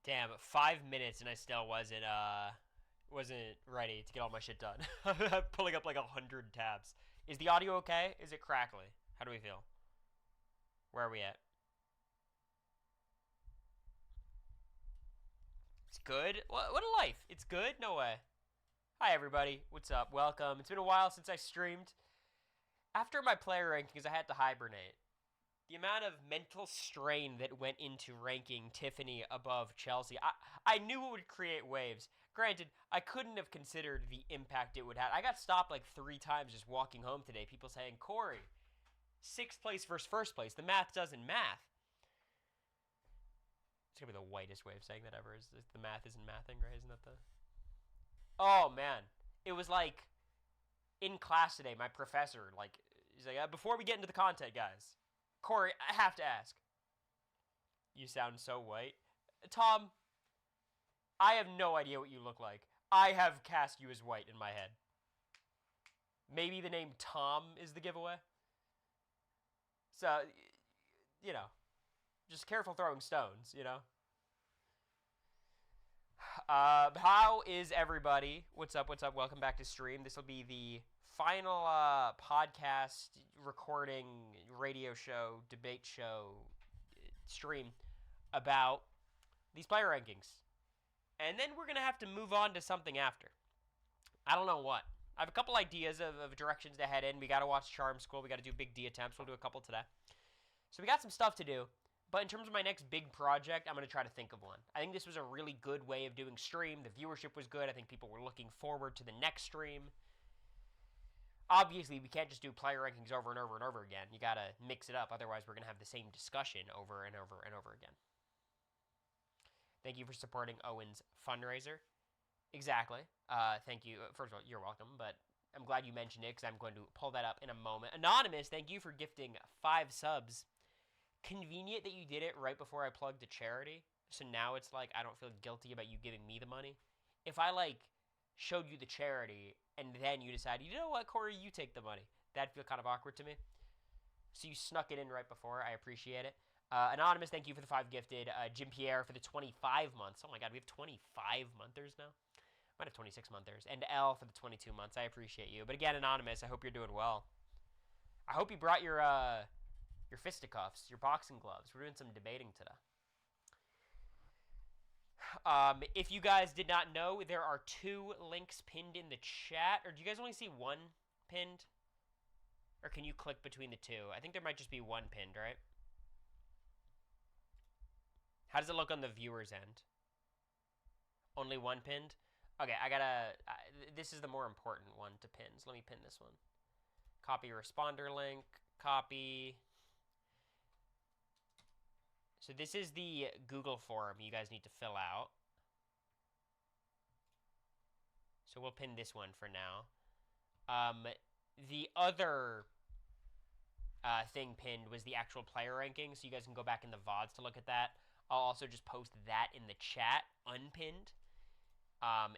Damn, 5 minutes and I still wasn't ready to get all my shit done. Pulling up like 100 tabs. Is the audio okay? Is it crackly? How do we feel? Where are we at? It's good. What a life. It's good. No way. Hi everybody. What's up? Welcome. It's been a while since I streamed. After my player rankings, I had to hibernate. The amount of mental strain that went into ranking Tiffany above Chelsea, I knew it would create waves. Granted, I couldn't have considered the impact it would have. I got stopped like 3 times just walking home today. People saying, Cory, 6th place versus 1st place. The math doesn't math. It's going to be the whitest way of saying that ever. Is the math isn't mathing, right? Isn't that the... Oh, man. It was like, in class today, my professor, like, he's like, before we get into the content, guys, Cory, I have to ask. You sound so white. Tom, I have no idea what you look like. I have cast you as white in my head. Maybe the name Tom is the giveaway. So, you know, just careful throwing stones, you know. How is everybody? What's up? What's up? Welcome back to stream. This will be the final podcast recording, radio show, debate show, stream about these player rankings. And then we're going to have to move on to something after. I don't know what. I have a couple ideas of directions to head in. We got to watch Charm School. We got to do big D attempts. We'll do a couple today. So we got some stuff to do. But in terms of my next big project, I'm going to try to think of one. I think this was a really good way of doing stream. The viewership was good. I think people were looking forward to the next stream. Obviously, we can't just do player rankings over and over and over again. You got to mix it up. Otherwise, we're going to have the same discussion over and over and over again. Thank you for supporting Owen's fundraiser. Exactly. Thank you. First of all, you're welcome. But I'm glad you mentioned it because I'm going to pull that up in a moment. Anonymous, thank you for gifting 5 subs. Convenient that you did it right before I plugged a charity. So now it's like I don't feel guilty about you giving me the money. If I like showed you the charity and then you decided, you know what, Cory, you take the money. That'd feel kind of awkward to me. So you snuck it in right before. I appreciate it. Anonymous, thank you for the 5 gifted. Jim Pierre for the 25 months. Oh my god, we have 25 monthers now. Might have 26 monthers. And L for the 22 months. I appreciate you. But again, Anonymous, I hope you're doing well. I hope you brought your fisticuffs, your boxing gloves. We're doing some debating today. If you guys did not know, there are 2 links pinned in the chat. Or do you guys only see one pinned? Or can you click between the 2? I think there might just be one pinned, right? How does it look on the viewer's end? Only one pinned? Okay, I gotta... this is the more important one to pin. So let me pin this one. Copy responder link. Copy... So this is the Google form you guys need to fill out. So we'll pin this one for now. The other thing pinned was the actual player ranking, so you guys can go back in the VODs to look at that. I'll also just post that in the chat, unpinned,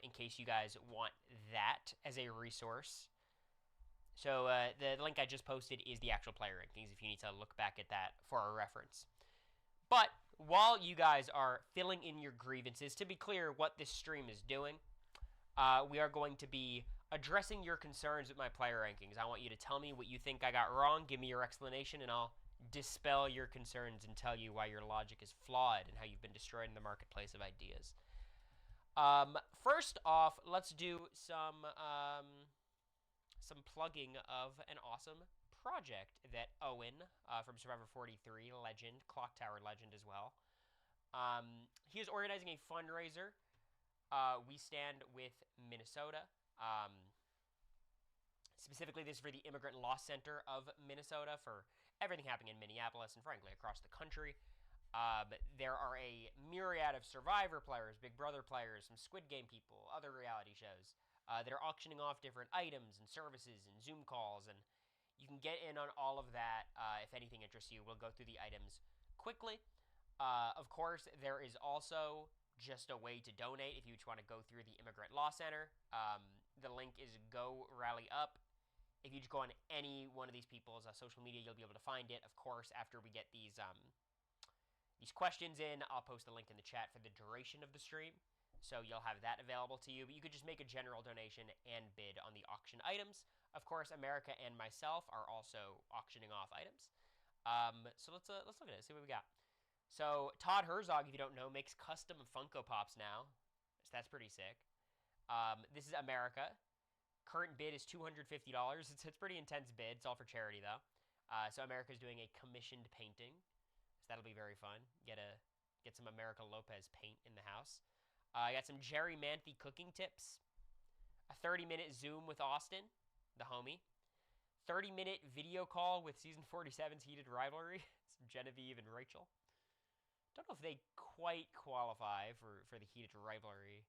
in case you guys want that as a resource. So the link I just posted is the actual player rankings if you need to look back at that for a reference. But while you guys are filling in your grievances, to be clear what this stream is doing, we are going to be addressing your concerns with my player rankings. I want you to tell me what you think I got wrong, give me your explanation, and I'll dispel your concerns and tell you why your logic is flawed and how you've been destroyed in the marketplace of ideas. First off, let's do some plugging of an awesome project that Owen from Survivor 43 legend, Clock Tower legend as well. He is organizing a fundraiser. We stand with Minnesota. Specifically, this is for the Immigrant Law Center of Minnesota for everything happening in Minneapolis and frankly across the country. There are a myriad of Survivor players, Big Brother players, some Squid Game people, other reality shows that are auctioning off different items and services and Zoom calls, and you can get in on all of that if anything interests you. We'll go through the items quickly. Of course, there is also just a way to donate if you just want to go through the Immigrant Law Center. The link is Go Rally Up. If you just go on any one of these people's social media, you'll be able to find it. Of course, after we get these these questions in. I'll post a link in the chat for the duration of the stream, so you'll have that available to you. But you could just make a general donation and bid on the auction items. Of course, America and myself are also auctioning off items. So let's look at it. See what we got. So Todd Herzog, if you don't know, makes custom Funko Pops now. So that's pretty sick. This is America. Current bid is $250. It's a pretty intense bid. It's all for charity though. So America's doing a commissioned painting. So that'll be very fun. Get some America Lopez paint in the house. I got some Jerry Manthe cooking tips. A 30-minute Zoom with Austin, the homie. 30-minute video call with Season 47's Heated Rivalry. Some Genevieve and Rachel. Don't know if they quite qualify for the Heated Rivalry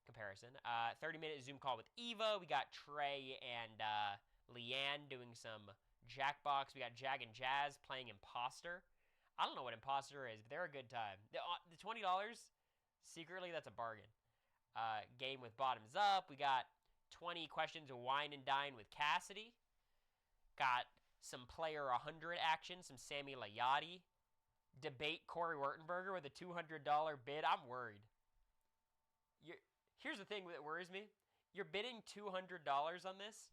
comparison. 30-minute Zoom call with Eva. We got Trey and Leanne doing some Jackbox. We got Jag and Jazz playing Imposter. I don't know what Imposter is, but they're a good time. The $20, secretly, that's a bargain. Game with Bottoms Up. We got 20 questions of Wine and Dine with Cassidy. Got some Player 100 action, some Sammy Layati. Debate Cory Wurtenberger with a $200 bid. I'm worried. Here's the thing that worries me. You're bidding $200 on this.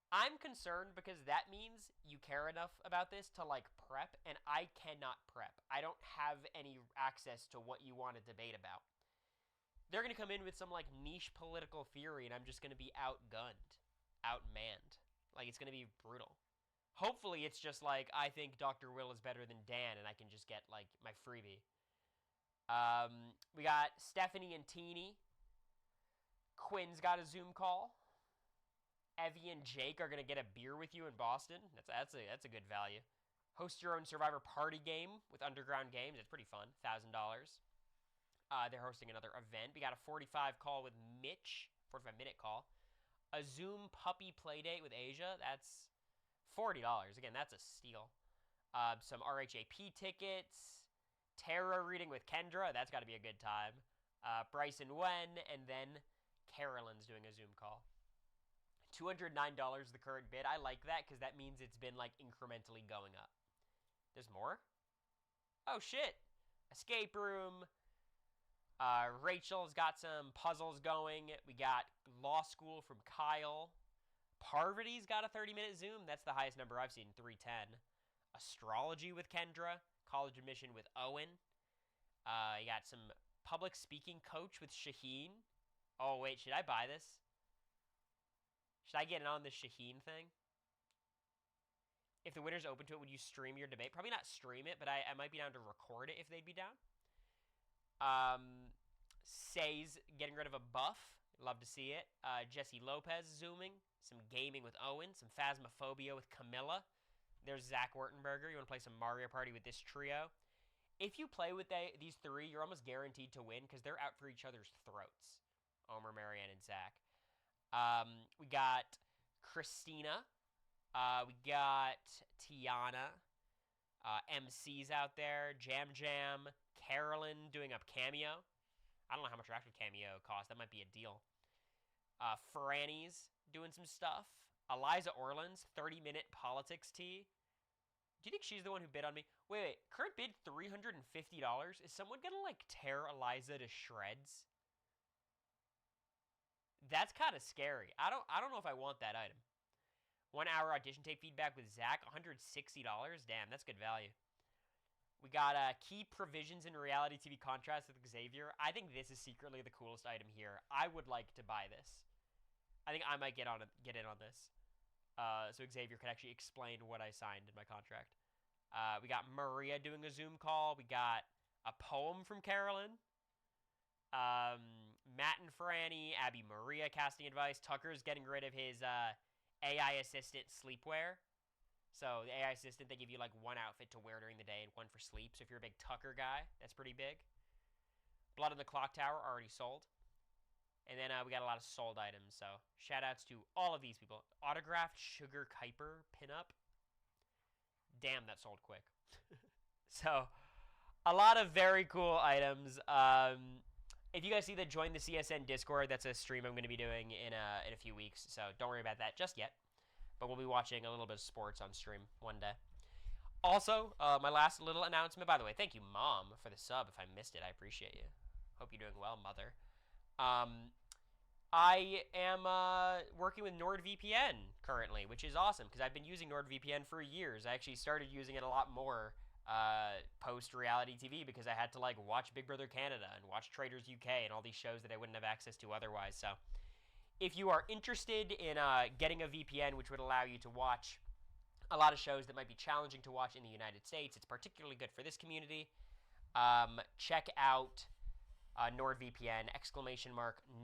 I'm concerned because that means you care enough about this to, like, prep, and I cannot prep. I don't have any access to what you want to debate about. They're going to come in with some, like, niche political theory, and I'm just going to be outgunned, outmanned. Like, it's going to be brutal. Hopefully, it's just like, I think Dr. Will is better than Dan, and I can just get, like, my freebie. We got Stephanie and Teeny. Quinn's got a Zoom call. Evie and Jake are going to get a beer with you in Boston. That's a good value. Host your own Survivor party game with Underground Games. It's pretty fun. $1,000. They're hosting another event. We got a 45 call with Mitch. 45-minute call. A Zoom puppy playdate with Asia. That's $40. Again, that's a steal. Some RHAP tickets. Tarot reading with Kendra. That's got to be a good time. Bryson Wen. And then Carolyn's doing a Zoom call. $209 the current bid. I like that because that means it's been, like, incrementally going up. There's more? Oh, shit. Escape room. Rachel's got some puzzles going. We got law school from Kyle. Parvati's got a 30-minute Zoom. That's the highest number I've seen, 310. Astrology with Kendra. College admission with Owen. You got some public speaking coach with Shaheen. Oh, wait. Should I buy this? Should I get in on this Shaheen thing? If the winner's open to it, would you stream your debate? Probably not stream it, but I might be down to record it if they'd be down. Say's getting rid of a buff. Love to see it. Jesse Lopez zooming. Some gaming with Owen. Some Phasmophobia with Camilla. There's Zach Wurtenberger. You want to play some Mario Party with this trio? If you play with these three, you're almost guaranteed to win because they're out for each other's throats. Omer, Marianne, and Zach. We got Christina. We got Tiana. MC's out there. Jam Jam. Carolyn doing a cameo. I don't know how much her actual cameo cost. That might be a deal. Franny's doing some stuff. Eliza Orland's 30-minute politics tea. Do you think she's the one who bid on me? Wait. Current bid $350. Is someone gonna, like, tear Eliza to shreds? That's kind of scary. I don't know if I want that item. 1 hour audition tape feedback with Zach, $160. Damn, that's good value. We got key provisions in reality TV contrast with Xavier. I think this is secretly the coolest item here. I would like to buy this. I think I might get in on this. So Xavier could actually explain what I signed in my contract. We got Maria doing a Zoom call. We got a poem from Carolyn. Matt and Franny, Abby Maria casting advice. Tucker's getting rid of his AI assistant sleepwear. So the AI assistant, they give you like one outfit to wear during the day and one for sleep. So if you're a big Tucker guy, that's pretty big. Blood on the Clock Tower already sold. And then we got a lot of sold items. So shout outs to all of these people. Autographed Sugar Kuiper pinup. Damn, that sold quick. So a lot of very cool items. If you guys see the Join the CSN Discord, that's a stream I'm going to be doing in a few weeks. So don't worry about that just yet. But we'll be watching a little bit of sports on stream one day. Also, my last little announcement, by the way, thank you, Mom, for the sub. If I missed it, I appreciate you. Hope you're doing well, Mother. I am working with NordVPN currently, which is awesome because I've been using NordVPN for years. I actually started using it a lot more post-reality TV because I had to like watch Big Brother Canada and watch Traders UK and all these shows that I wouldn't have access to otherwise. So if you are interested in getting a VPN which would allow you to watch a lot of shows that might be challenging to watch in the United States, it's particularly good for this community. Check out NordVPN,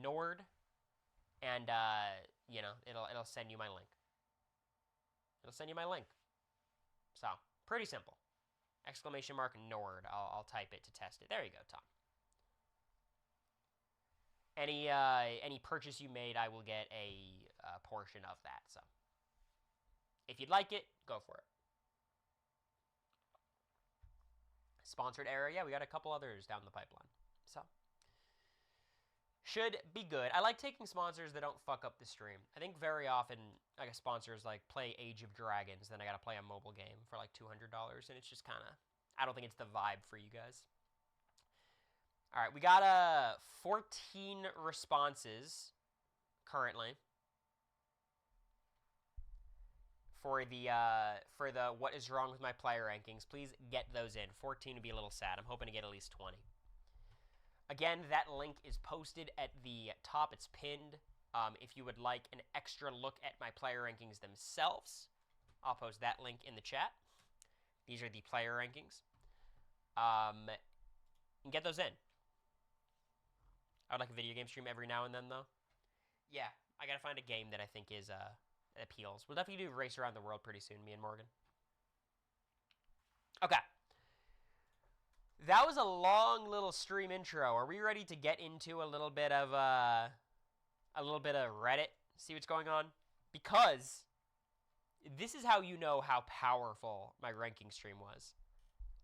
!Nord, and you know, it'll send you my link. It'll send you my link. So pretty simple. !Nord. I'll type it to test it. There you go, Tom. Any purchase you made, I will get a portion of that. So if you'd like it, go for it. Sponsored area, yeah, we got a couple others down the pipeline. So should be good. I like taking sponsors that don't fuck up the stream. I think very often I got sponsors like play Age of Dragons, then I gotta play a mobile game for like $200, and it's just kind of, I don't think it's the vibe for you guys. All right, we got 14 responses currently for the what is wrong with my player rankings. Please get those in. 14 would be a little sad. I'm hoping to get at least 20. Again, that link is posted at the top. It's pinned. If you would like an extra look at my player rankings themselves, I'll post that link in the chat. These are the player rankings. And get those in. I would like a video game stream every now and then, though. Yeah, I gotta find a game that I think is appeals. We'll definitely do Race Around the World pretty soon, me and Morgan. Okay. That was a long little stream intro. Are we ready to get into a little bit of Reddit? See what's going on? Because this is how you know how powerful my ranking stream was.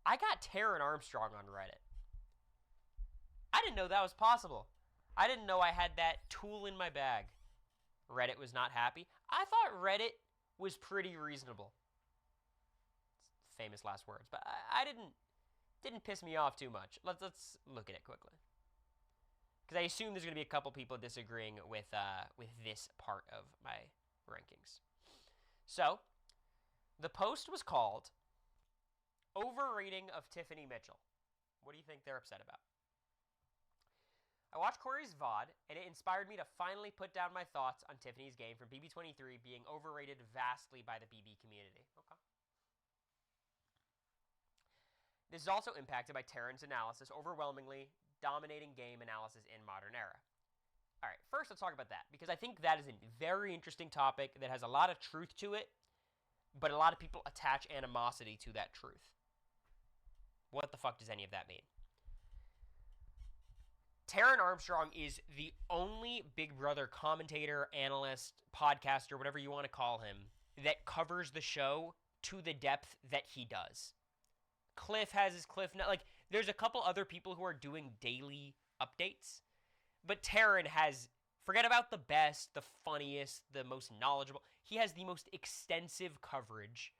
I got Taron Armstrong on Reddit. I didn't know that was possible. I didn't know I had that tool in my bag. Reddit was not happy. I thought Reddit was pretty reasonable. Famous last words, but I didn't piss me off too much. Let's look at it quickly, because I assume there's going to be a couple people disagreeing with this part of my rankings. So, the post was called "Overrating of Tiffany Mitchell." What do you think they're upset about? I watched Cory's VOD, and it inspired me to finally put down my thoughts on Tiffany's game from BB23 being overrated vastly by the BB community. Okay. This is also impacted by Taron's analysis overwhelmingly dominating game analysis in modern era. All right, first let's talk about that, because I think that is a very interesting topic that has a lot of truth to it, but a lot of people attach animosity to that truth. What the fuck does any of that mean? Taron Armstrong is the only Big Brother commentator, analyst, podcaster, whatever you want to call him, that covers the show to the depth that he does. Cliff has his Cliff Note. Like, there's a couple other people who are doing daily updates, but Taron has, forget about the best, the funniest, the most knowledgeable. He has the most extensive coverage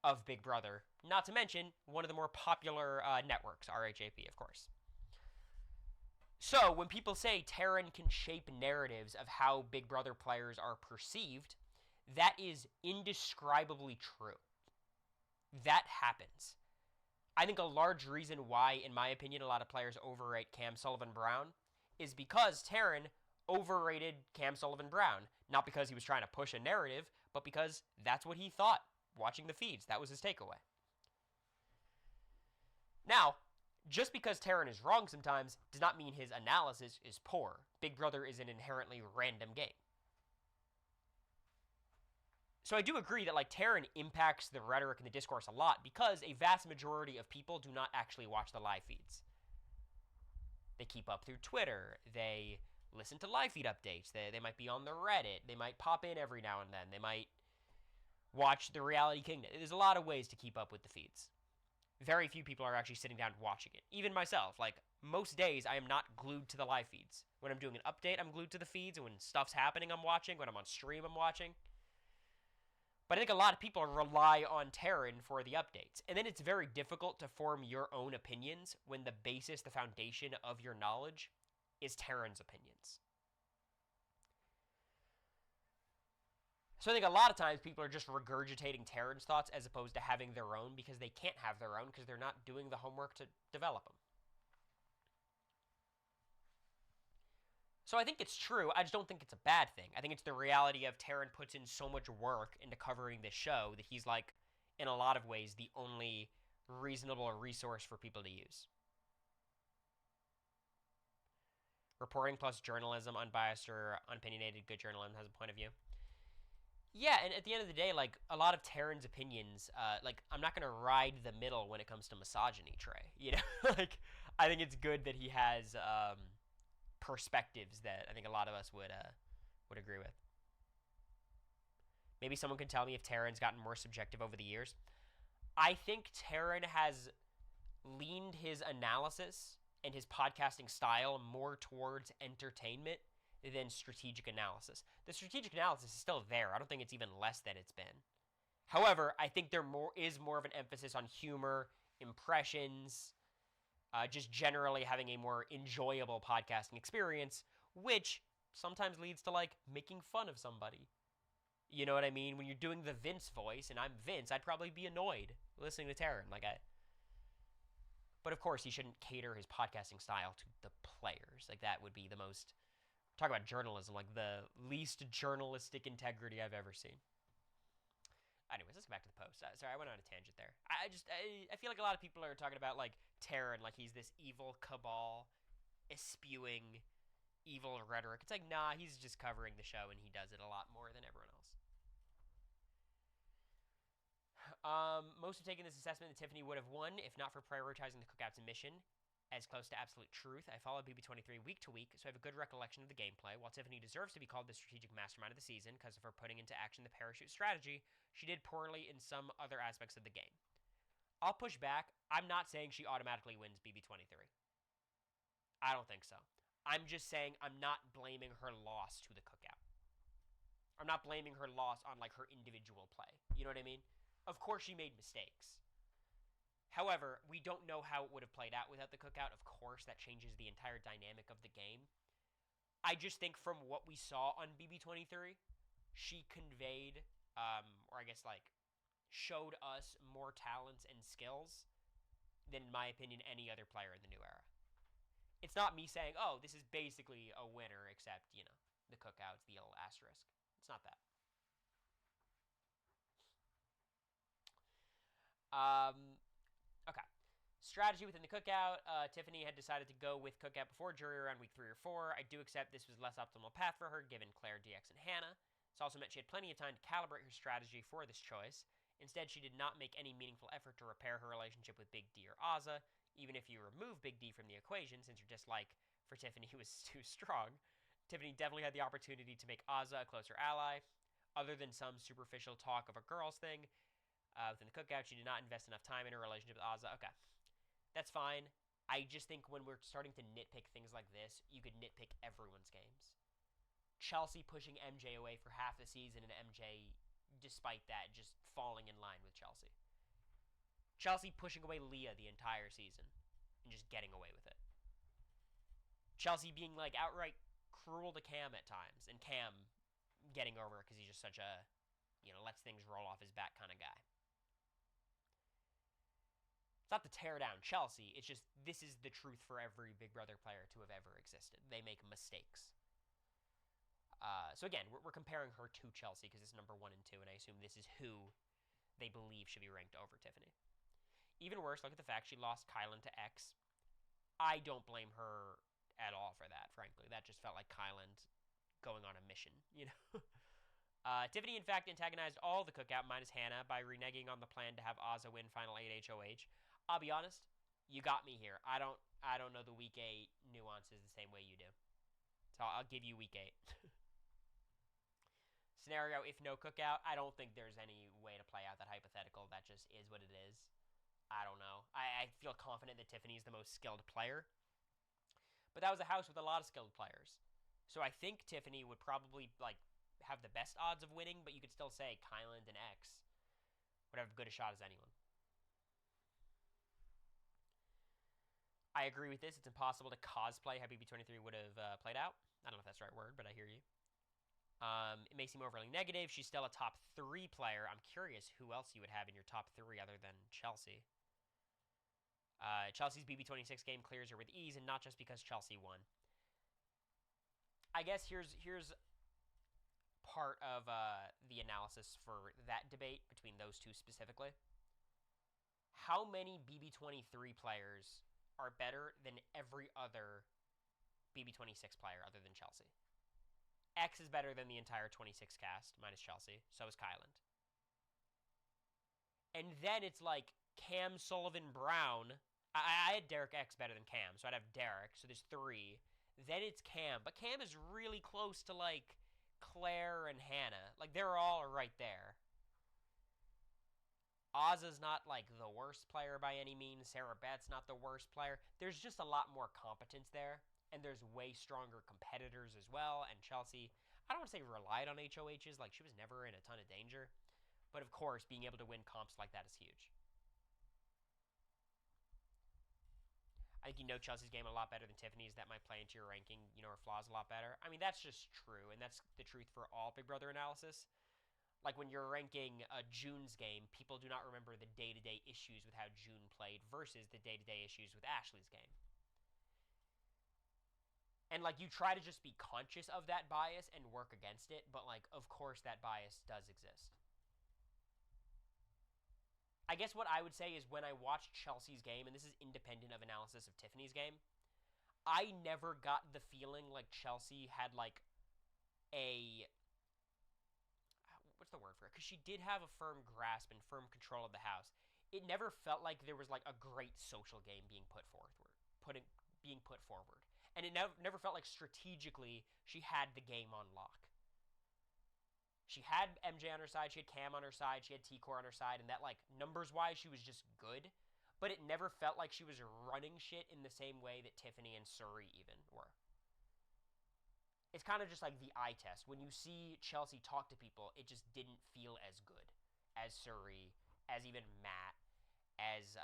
of Big Brother. Not to mention, one of the more popular networks, RHAP, of course. So, when people say Taron can shape narratives of how Big Brother players are perceived, that is indescribably true. That happens. I think a large reason why, in my opinion, a lot of players overrate Cam Sullivan-Brown is because Taron overrated Cam Sullivan-Brown. Not because he was trying to push a narrative, but because that's what he thought, watching the feeds. That was his takeaway. Now, just because Taron is wrong sometimes does not mean his analysis is poor. Big Brother is an inherently random game. So I do agree that like Taron impacts the rhetoric and the discourse a lot because a vast majority of people do not actually watch the live feeds. They keep up through Twitter. They listen to live feed updates. They might be on the Reddit. They might pop in every now and then. They might watch the Reality Kingdom. There's a lot of ways to keep up with the feeds. Very few people are actually sitting down watching it. Even myself, like most days I am not glued to the live feeds. When I'm doing an update, I'm glued to the feeds, and when stuff's happening, I'm watching. When I'm on stream, I'm watching. But I think a lot of people rely on Terran for the updates. And then it's very difficult to form your own opinions when the basis, the foundation of your knowledge is Terran's opinions. So I think a lot of times people are just regurgitating Terran's thoughts as opposed to having their own, because they can't have their own because they're not doing the homework to develop them. So I think it's true. I just don't think it's a bad thing. I think it's the reality of Terran puts in so much work into covering this show that he's like, in a lot of ways, the only reasonable resource for people to use. Reporting plus journalism, unbiased or unopinionated, good journalism has a point of view. Yeah, and at the end of the day, like, a lot of Terran's opinions, like, I'm not going to ride the middle when it comes to misogyny, Trey. You know? Like, I think it's good that he has perspectives that I think a lot of us would agree with. Maybe someone can tell me if Terran's gotten more subjective over the years. I think Terran has leaned his analysis and his podcasting style more towards entertainment than strategic analysis. The strategic analysis is still there. I don't think it's even less than it's been. However, I think there is more of an emphasis on humor, impressions, just generally having a more enjoyable podcasting experience, which sometimes leads to, like, making fun of somebody. You know what I mean? When you're doing the Vince voice, and I'm Vince, I'd probably be annoyed listening to Terran. But of course, he shouldn't cater his podcasting style to the players. Like, that would be the most... Talk about journalism, like the least journalistic integrity I've ever seen. Anyways, let's get back to the post. Sorry, I went on a tangent there. I feel like a lot of people are talking about, like, Terran, like he's this evil cabal, spewing evil rhetoric. It's like, nah, he's just covering the show, and he does it a lot more than everyone else. Most have taken this assessment that Tiffany would have won if not for prioritizing the Cookout's mission as close to absolute truth. I follow BB23 week to week, so I have a good recollection of the gameplay. While Tiffany deserves to be called the strategic mastermind of the season because of her putting into action the parachute strategy, she did poorly in some other aspects of the game. I'll push back. I'm not saying she automatically wins BB23. I don't think so. I'm just saying I'm not blaming her loss to the Cookout. I'm not blaming her loss on, like, her individual play. You know what I mean? Of course she made mistakes. However, we don't know how it would have played out without the Cookout. Of course, that changes the entire dynamic of the game. I just think from what we saw on BB23, she conveyed, or I guess, like, showed us more talents and skills than, in my opinion, any other player in the new era. It's not me saying, oh, this is basically a winner, except, you know, the Cookout's the little asterisk. It's not that. Okay. Strategy within the Cookout. Tiffany had decided to go with Cookout before jury around week 3 or 4. I do accept this was less optimal path for her, given Claire, DX, and Hannah. This also meant she had plenty of time to calibrate her strategy for this choice. Instead, she did not make any meaningful effort to repair her relationship with Big D or Ozza. Even if you remove Big D from the equation, since her dislike for Tiffany was too strong, Tiffany definitely had the opportunity to make Ozza a closer ally. Other than some superficial talk of a girls thing, within the Cookout, she did not invest enough time in her relationship with Ozza. Okay. That's fine. I just think when we're starting to nitpick things like this, you could nitpick everyone's games. Chelsea pushing MJ away for half the season, and MJ, despite that, just falling in line with Chelsea. Chelsea pushing away Leah the entire season and just getting away with it. Chelsea being, like, outright cruel to Cam at times, and Cam getting over it because he's just such a, you know, lets things roll off his back kind of guy. It's not to tear down Chelsea. It's just this is the truth for every Big Brother player to have ever existed. They make mistakes. So again, we're comparing her to Chelsea because it's number 1 and 2, and I assume this is who they believe should be ranked over Tiffany. Even worse, look at the fact she lost Kylan to X. I don't blame her at all for that, frankly. That just felt like Kylan going on a mission, you know? Tiffany, in fact, antagonized all the Cookout minus Hannah by reneging on the plan to have Ozza win Final 8 HOH. I'll be honest, you got me here. I don't know the Week 8 nuances the same way you do. So I'll give you Week 8. Scenario, if no Cookout, I don't think there's any way to play out that hypothetical. That just is what it is. I don't know. I feel confident that Tiffany's the most skilled player. But that was a house with a lot of skilled players. So I think Tiffany would probably, like, have the best odds of winning, but you could still say Kyland and X would have as good a shot as anyone. I agree with this. It's impossible to cosplay how BB23 would have played out. I don't know if that's the right word, but I hear you. It may seem overly negative. She's still a top 3 player. I'm curious who else you would have in your top 3 other than Chelsea. Chelsea's BB26 game clears her with ease, and not just because Chelsea won. I guess here's part of the analysis for that debate between those two specifically. How many BB23 players are better than every other BB26 player other than Chelsea? X is better than the entire 26 cast, minus Chelsea. So is Kyland. And then it's like Cam, Sullivan, Brown. I had Derek X better than Cam, so I'd have Derek. So there's 3. Then it's Cam. But Cam is really close to, like, Claire and Hannah. Like, they're all right there. Ozza's not, like, the worst player by any means. Sarah Bett's not the worst player. There's just a lot more competence there. And there's way stronger competitors as well. And Chelsea, I don't want to say relied on HOHs. Like, she was never in a ton of danger. But, of course, being able to win comps like that is huge. I think you know Chelsea's game a lot better than Tiffany's. That might play into your ranking, you know, her flaws a lot better. I mean, that's just true, and that's the truth for all Big Brother analysis. Like, when you're ranking June's game, people do not remember the day-to-day issues with how June played versus the day-to-day issues with Ashley's game. And, like, you try to just be conscious of that bias and work against it, but, like, of course that bias does exist. I guess what I would say is when I watched Chelsea's game, and this is independent of analysis of Tiffany's game, I never got the feeling like Chelsea had, like, a... What's the word for it? Because she did have a firm grasp and firm control of the house. It never felt like there was, like, a great social game being put forward. And it never felt like strategically she had the game on lock. She had MJ on her side, she had Cam on her side, she had T-Core on her side, and that, like, numbers-wise, she was just good. But it never felt like she was running shit in the same way that Tiffany and Suri even were. It's kind of just like the eye test. When you see Chelsea talk to people, it just didn't feel as good as Suri, as even Matt, as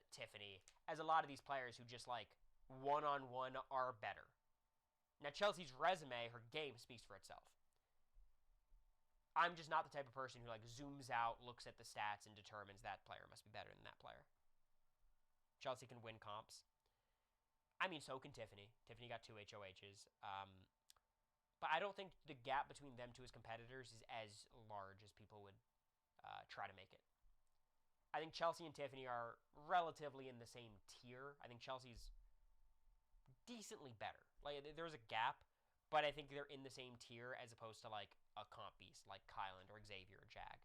Tiffany, as a lot of these players who just, like, one-on-one are better. Now, Chelsea's resume, her game, speaks for itself. I'm just not the type of person who, like, zooms out, looks at the stats, and determines that player must be better than that player. Chelsea can win comps. I mean, so can Tiffany. Tiffany got 2 HOHs. But I don't think the gap between them two as competitors is as large as people would try to make it. I think Chelsea and Tiffany are relatively in the same tier. I think Chelsea's decently better. Like, there's a gap, but I think they're in the same tier as opposed to, like, a comp beast like Kyland or Xavier or Jag.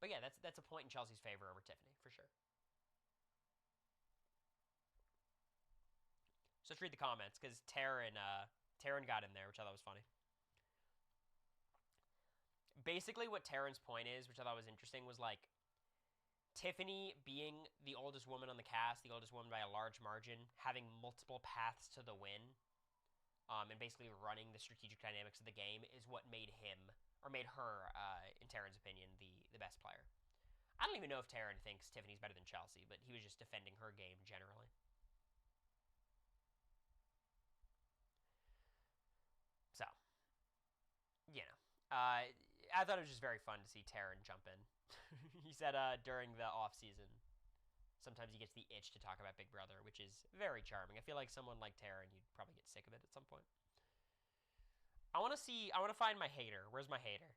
But yeah, that's a point in Chelsea's favor over Tiffany, for sure. So let's read the comments, because Taryn got in there, which I thought was funny. Basically what Taryn's point is, which I thought was interesting, was, like, Tiffany being the oldest woman on the cast, the oldest woman by a large margin, having multiple paths to the win, and basically running the strategic dynamics of the game is what made him, or made her, in Taryn's opinion, the best player. I don't even know if Taryn thinks Tiffany's better than Chelsea, but he was just defending her game generally. So, you know. I thought it was just very fun to see Taryn jump in. He said during the off-season, sometimes he gets the itch to talk about Big Brother, which is very charming. I feel like someone like Taryn, you'd probably get sick of it at some point. I want to find my hater. Where's my hater?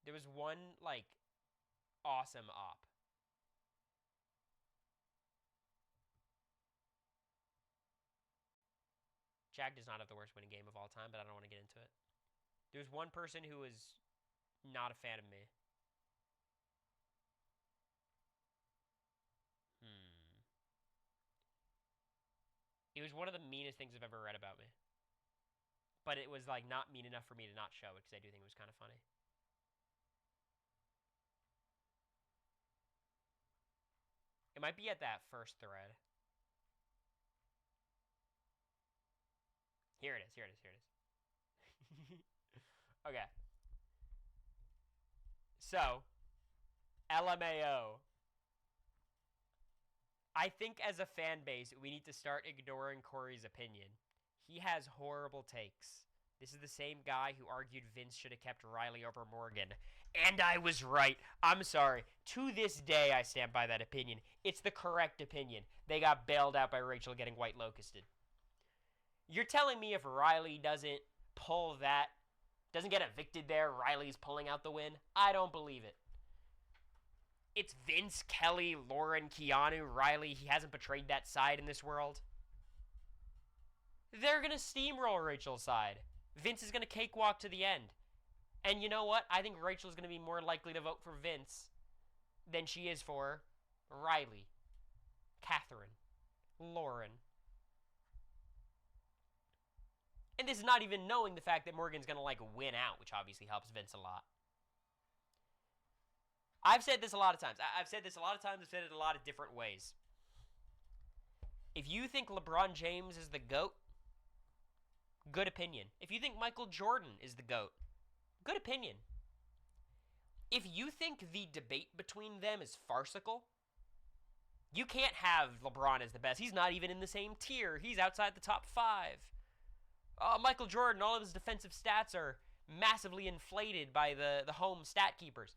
There was one, like, awesome op. Jag does not have the worst winning game of all time, but I don't want to get into it. There's one person who was not a fan of me. It was one of the meanest things I've ever read about me. But it was, like, not mean enough for me to not show it, because I do think it was kind of funny. It might be at that first thread. Here it is. Here it is. Here it is. Okay. So, LMAO. I think as a fan base, we need to start ignoring Cory's opinion. He has horrible takes. This is the same guy who argued Vince should have kept Riley over Morgan. And I was right. I'm sorry. To this day, I stand by that opinion. It's the correct opinion. They got bailed out by Rachel getting white locusted. You're telling me if Riley doesn't pull that, doesn't get evicted there, Riley's pulling out the win? I don't believe it. It's Vince, Kelly, Lauren, Keanu, Riley. He hasn't betrayed that side in this world. They're going to steamroll Rachel's side. Vince is going to cakewalk to the end. And you know what? I think Rachel's going to be more likely to vote for Vince than she is for Riley, Catherine, Lauren. And this is not even knowing the fact that Morgan's going to, win out, which obviously helps Vince a lot. I've said this a lot of times. I've said it a lot of different ways. If you think LeBron James is the GOAT, good opinion. If you think Michael Jordan is the GOAT, good opinion. If you think the debate between them is farcical, you can't have LeBron as the best. He's not even in the same tier. He's outside the top 5. Michael Jordan, all of his defensive stats are massively inflated by the home stat keepers.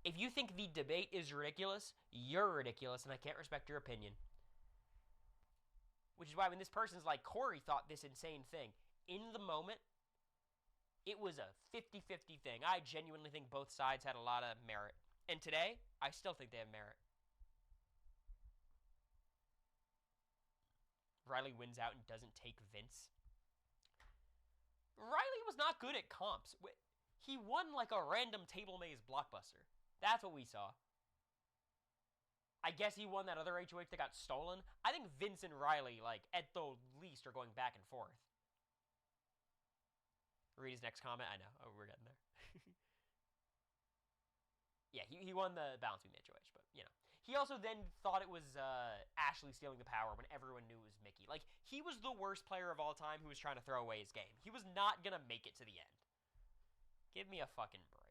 If you think the debate is ridiculous, you're ridiculous, and I can't respect your opinion. Which is why when this person's like, Cory thought this insane thing, in the moment, it was a 50-50 thing. I genuinely think both sides had a lot of merit. And today, I still think they have merit. Riley wins out and doesn't take Vince. Riley was not good at comps. He won like a random table maze blockbuster. That's what we saw. I guess he won that other HOH that got stolen. I think Vince and Riley, at the least, are going back and forth. Read his next comment. I know. Oh, we're getting there. Yeah, he won the balance beam HOH, but, He also then thought it was Ashley stealing the power when everyone knew it was Mickey. He was the worst player of all time who was trying to throw away his game. He was not going to make it to the end. Give me a fucking break.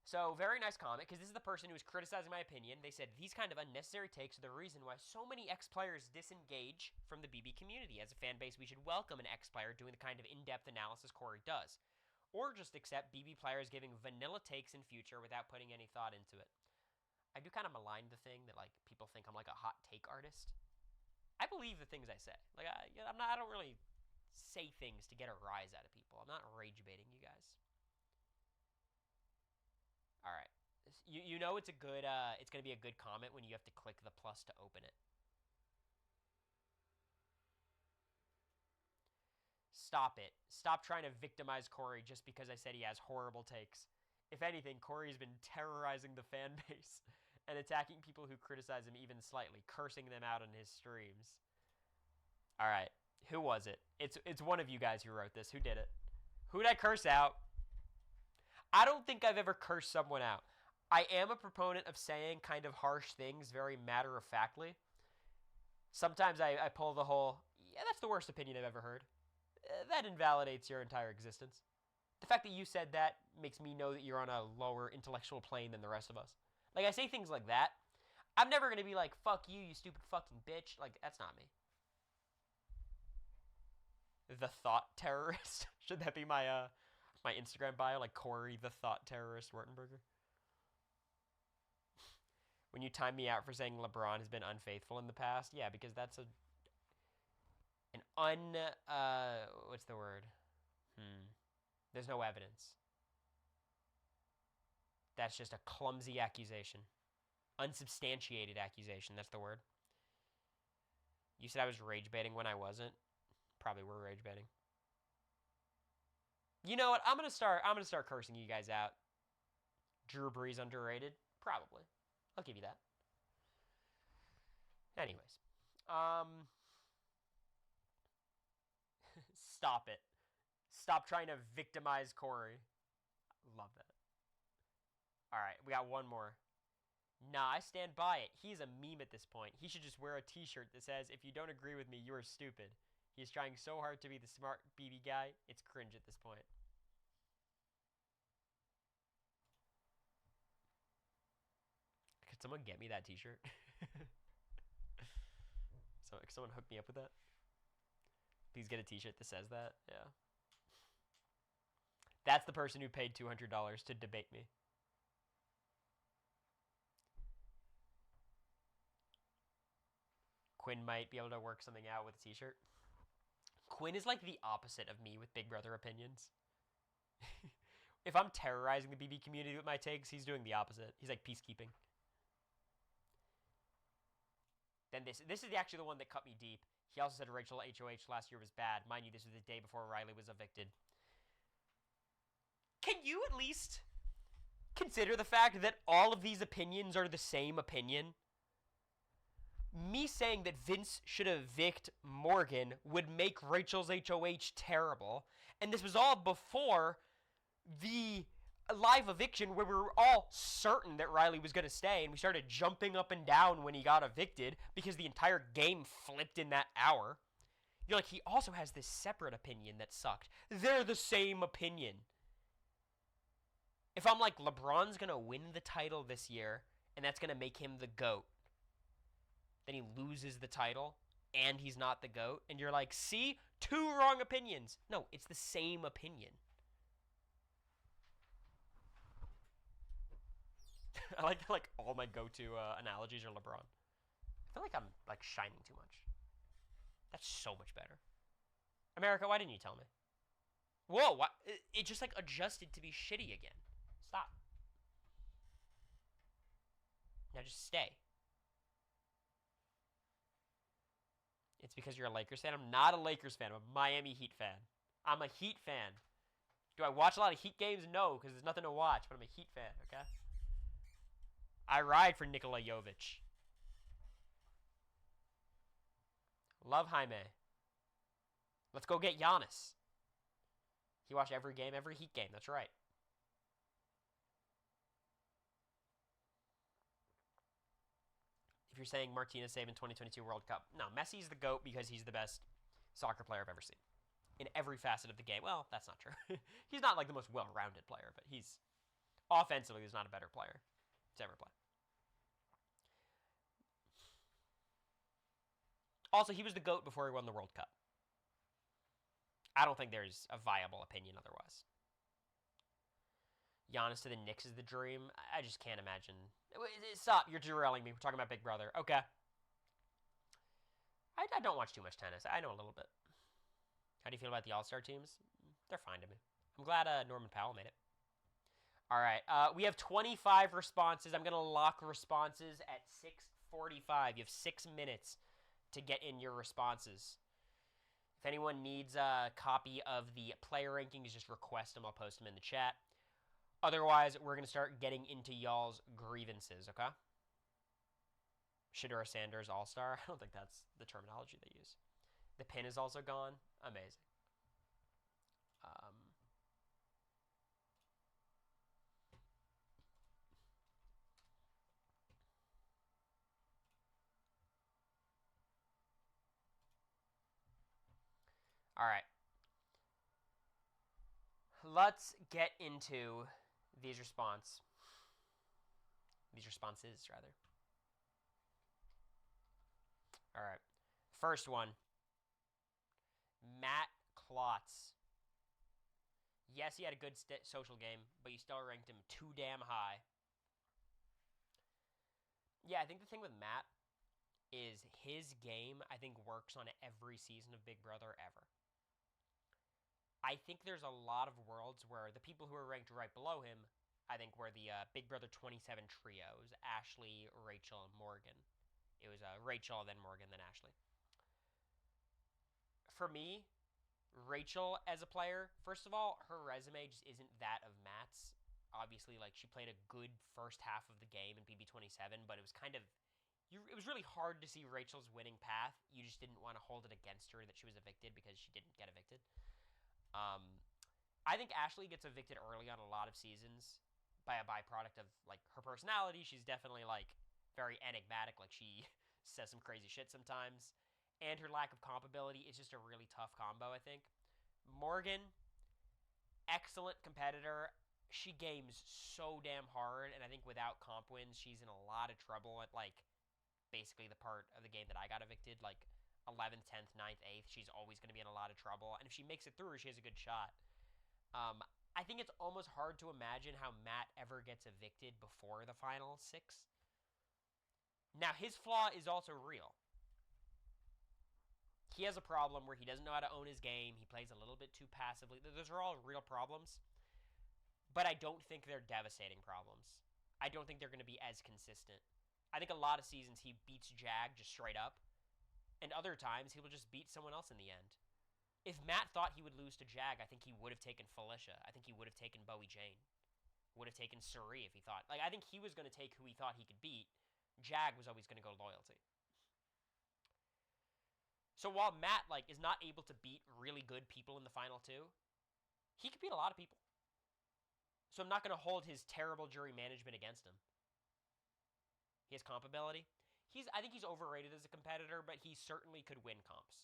So, very nice comment, because this is the person who was criticizing my opinion. They said, these kind of unnecessary takes are the reason why so many X-players disengage from the BB community. As a fan base, we should welcome an X-player doing the kind of in-depth analysis Cory does. Or just accept BB players giving vanilla takes in future without putting any thought into it. I do kind of malign the thing that, people think I'm a hot take artist. I believe the things I say. I don't really say things to get a rise out of people. I'm not rage baiting you guys. All right, you know it's a good. It's gonna be a good comment when you have to click the plus to open it. Stop it! Stop trying to victimize Cory just because I said he has horrible takes. If anything, Cory's been terrorizing the fan base and attacking people who criticize him even slightly, cursing them out on his streams. All right, who was it? It's one of you guys who wrote this. Who did it? Who did I curse out? I don't think I've ever cursed someone out. I am a proponent of saying kind of harsh things very matter-of-factly. Sometimes I pull the whole, yeah, that's the worst opinion I've ever heard. That invalidates your entire existence. The fact that you said that makes me know that you're on a lower intellectual plane than the rest of us. I say things like that. I'm never going to be like, fuck you, you stupid fucking bitch. That's not me. The thought terrorist. Should that be my Instagram bio, Cory the thought terrorist Wurtenberger? When you time me out for saying LeBron has been unfaithful in the past, yeah, because that's what's the word? There's no evidence. That's just a clumsy accusation. Unsubstantiated accusation, that's the word. You said I was rage baiting when I wasn't. Probably were rage baiting. You know what? I'm gonna start cursing you guys out. Drew Brees underrated? Probably. I'll give you that. Anyways. Stop it. Stop trying to victimize Cory. Love that. Alright, we got one more. Nah, I stand by it. He's a meme at this point. He should just wear a t-shirt that says, if you don't agree with me, you are stupid. He's trying so hard to be the smart BB guy, it's cringe at this point. Could someone get me that t-shirt? So, could someone hook me up with that? Please get a t-shirt that says that. Yeah. That's the person who paid $200 to debate me. Quinn might be able to work something out with a t-shirt. Quinn is like the opposite of me with Big Brother opinions. If I'm terrorizing the BB community with my takes, he's doing the opposite. He's like peacekeeping. Then this is actually the one that cut me deep. He also said Rachel HOH last year was bad. Mind you, this was the day before Riley was evicted. Can you at least consider the fact that all of these opinions are the same opinion? Me saying that Vince should evict Morgan would make Rachel's HOH terrible. And this was all before the live eviction where we were all certain that Riley was going to stay. And we started jumping up and down when he got evicted because the entire game flipped in that hour. You're like, he also has this separate opinion that sucked. They're the same opinion. If I'm like, LeBron's going to win the title this year and that's going to make him the GOAT, then he loses the title and he's not the GOAT, and you're like, see? 2 wrong opinions. No, it's the same opinion. I like all my go-to analogies are LeBron. I feel like I'm like shining too much. That's so much better. America, why didn't you tell me? Whoa, what? It just like adjusted to be shitty again. Stop. Now just stay. It's because you're a Lakers fan. I'm not a Lakers fan. I'm a Miami Heat fan. I'm a Heat fan. Do I watch a lot of Heat games? No, because there's nothing to watch, but I'm a Heat fan, okay? I ride for Nikola Jovic. Love Jaime. Let's go get Giannis. He watched every game, every Heat game. That's right. If you're saying Martinez saving 2022 World Cup, no, Messi's the GOAT because he's the best soccer player I've ever seen. In every facet of the game. Well, that's not true. He's not like the most well-rounded player, but he's offensively, he's not a better player to ever play. Also, he was the GOAT before he won the World Cup. I don't think there's a viable opinion otherwise. Giannis to the Knicks is the dream. I just can't imagine. Stop, you're derailing me. We're talking about Big Brother. Okay. I don't watch too much tennis. I know a little bit. How do you feel about the All-Star teams? They're fine to me. I'm glad Norman Powell made it. All right. We have 25 responses. I'm going to lock responses at 6:45. You have 6 minutes to get in your responses. If anyone needs a copy of the player rankings, just request them. I'll post them in the chat. Otherwise, we're going to start getting into y'all's grievances, okay? Shedeur Sanders All-Star. I don't think that's the terminology they use. The pin is also gone. Amazing. All right. Let's get into these responses, rather. All right. First one. Matt Klotz. Yes, he had a good social game, but you still ranked him too damn high. Yeah, I think the thing with Matt is his game, I think, works on every season of Big Brother ever. I think there's a lot of worlds where the people who are ranked right below him, I think, were the Big Brother 27 trios, Ashley, Rachel, and Morgan. It was Rachel, then Morgan, then Ashley. For me, Rachel as a player, first of all, her resume just isn't that of Matt's. Obviously, like, she played a good first half of the game in BB27, but it was kind of, it was really hard to see Rachel's winning path. You just didn't want to hold it against her that she was evicted because she didn't get evicted. I think Ashley gets evicted early on a lot of seasons by a byproduct of, like, her personality. She's definitely, like, very enigmatic. Like, she says some crazy shit sometimes. And her lack of comp ability is just a really tough combo, I think. Morgan, excellent competitor. She games so damn hard, and I think without comp wins, she's in a lot of trouble at, like, basically the part of the game that I got evicted, like 11th, 10th, 9th, 8th. She's always going to be in a lot of trouble, and if she makes it through, she has a good shot. I think it's almost hard to imagine how Matt ever gets evicted before the final 6. Now, his flaw is also real. He has a problem where he doesn't know how to own his game. He plays a little bit too passively. Those are all real problems. But I don't think they're devastating problems. I don't think they're going to be as consistent. I think a lot of seasons he beats Jag just straight up. And other times he will just beat someone else in the end. If Matt thought he would lose to Jag, I think he would have taken Felicia. I think he would have taken Bowie Jane. Would have taken Suri if he thought. Like, I think he was going to take who he thought he could beat. Jag was always going to go loyalty. So while Matt, like, is not able to beat really good people in the final 2, he could beat a lot of people. So I'm not going to hold his terrible jury management against him. He has comp ability. I think he's overrated as a competitor, but he certainly could win comps.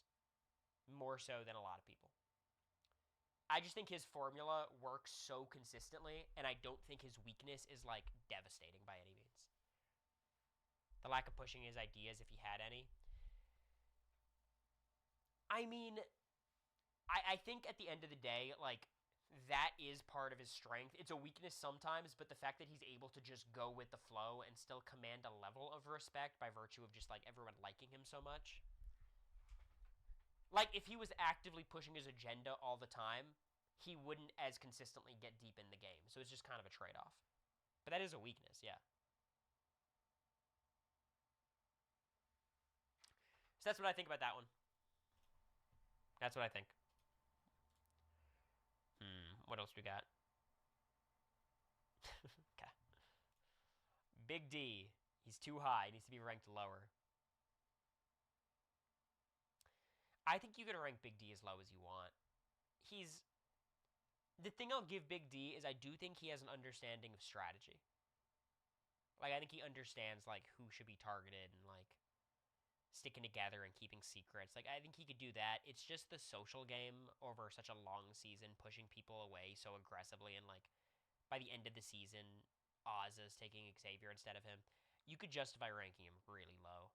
More so than a lot of people. I just think his formula works so consistently, and I don't think his weakness is, like, devastating by any means. The lack of pushing his ideas, if he had any. I mean, I think at the end of the day, like, that is part of his strength. It's a weakness sometimes, but the fact that he's able to just go with the flow and still command a level of respect by virtue of just, like, everyone liking him so much. Like, if he was actively pushing his agenda all the time, he wouldn't as consistently get deep in the game. So it's just kind of a trade-off. But that is a weakness, yeah. So that's what I think about that one. That's what I think. What else we got? Okay. Big D. He's too high. He needs to be ranked lower. I think you can rank Big D as low as you want. The thing I'll give Big D is I do think he has an understanding of strategy. Like, I think he understands, like, who should be targeted and, like, sticking together and keeping secrets. Like, I think he could do that. It's just the social game over such a long season, pushing people away so aggressively, and, like, by the end of the season, Oz is taking Xavier instead of him. You could justify ranking him really low.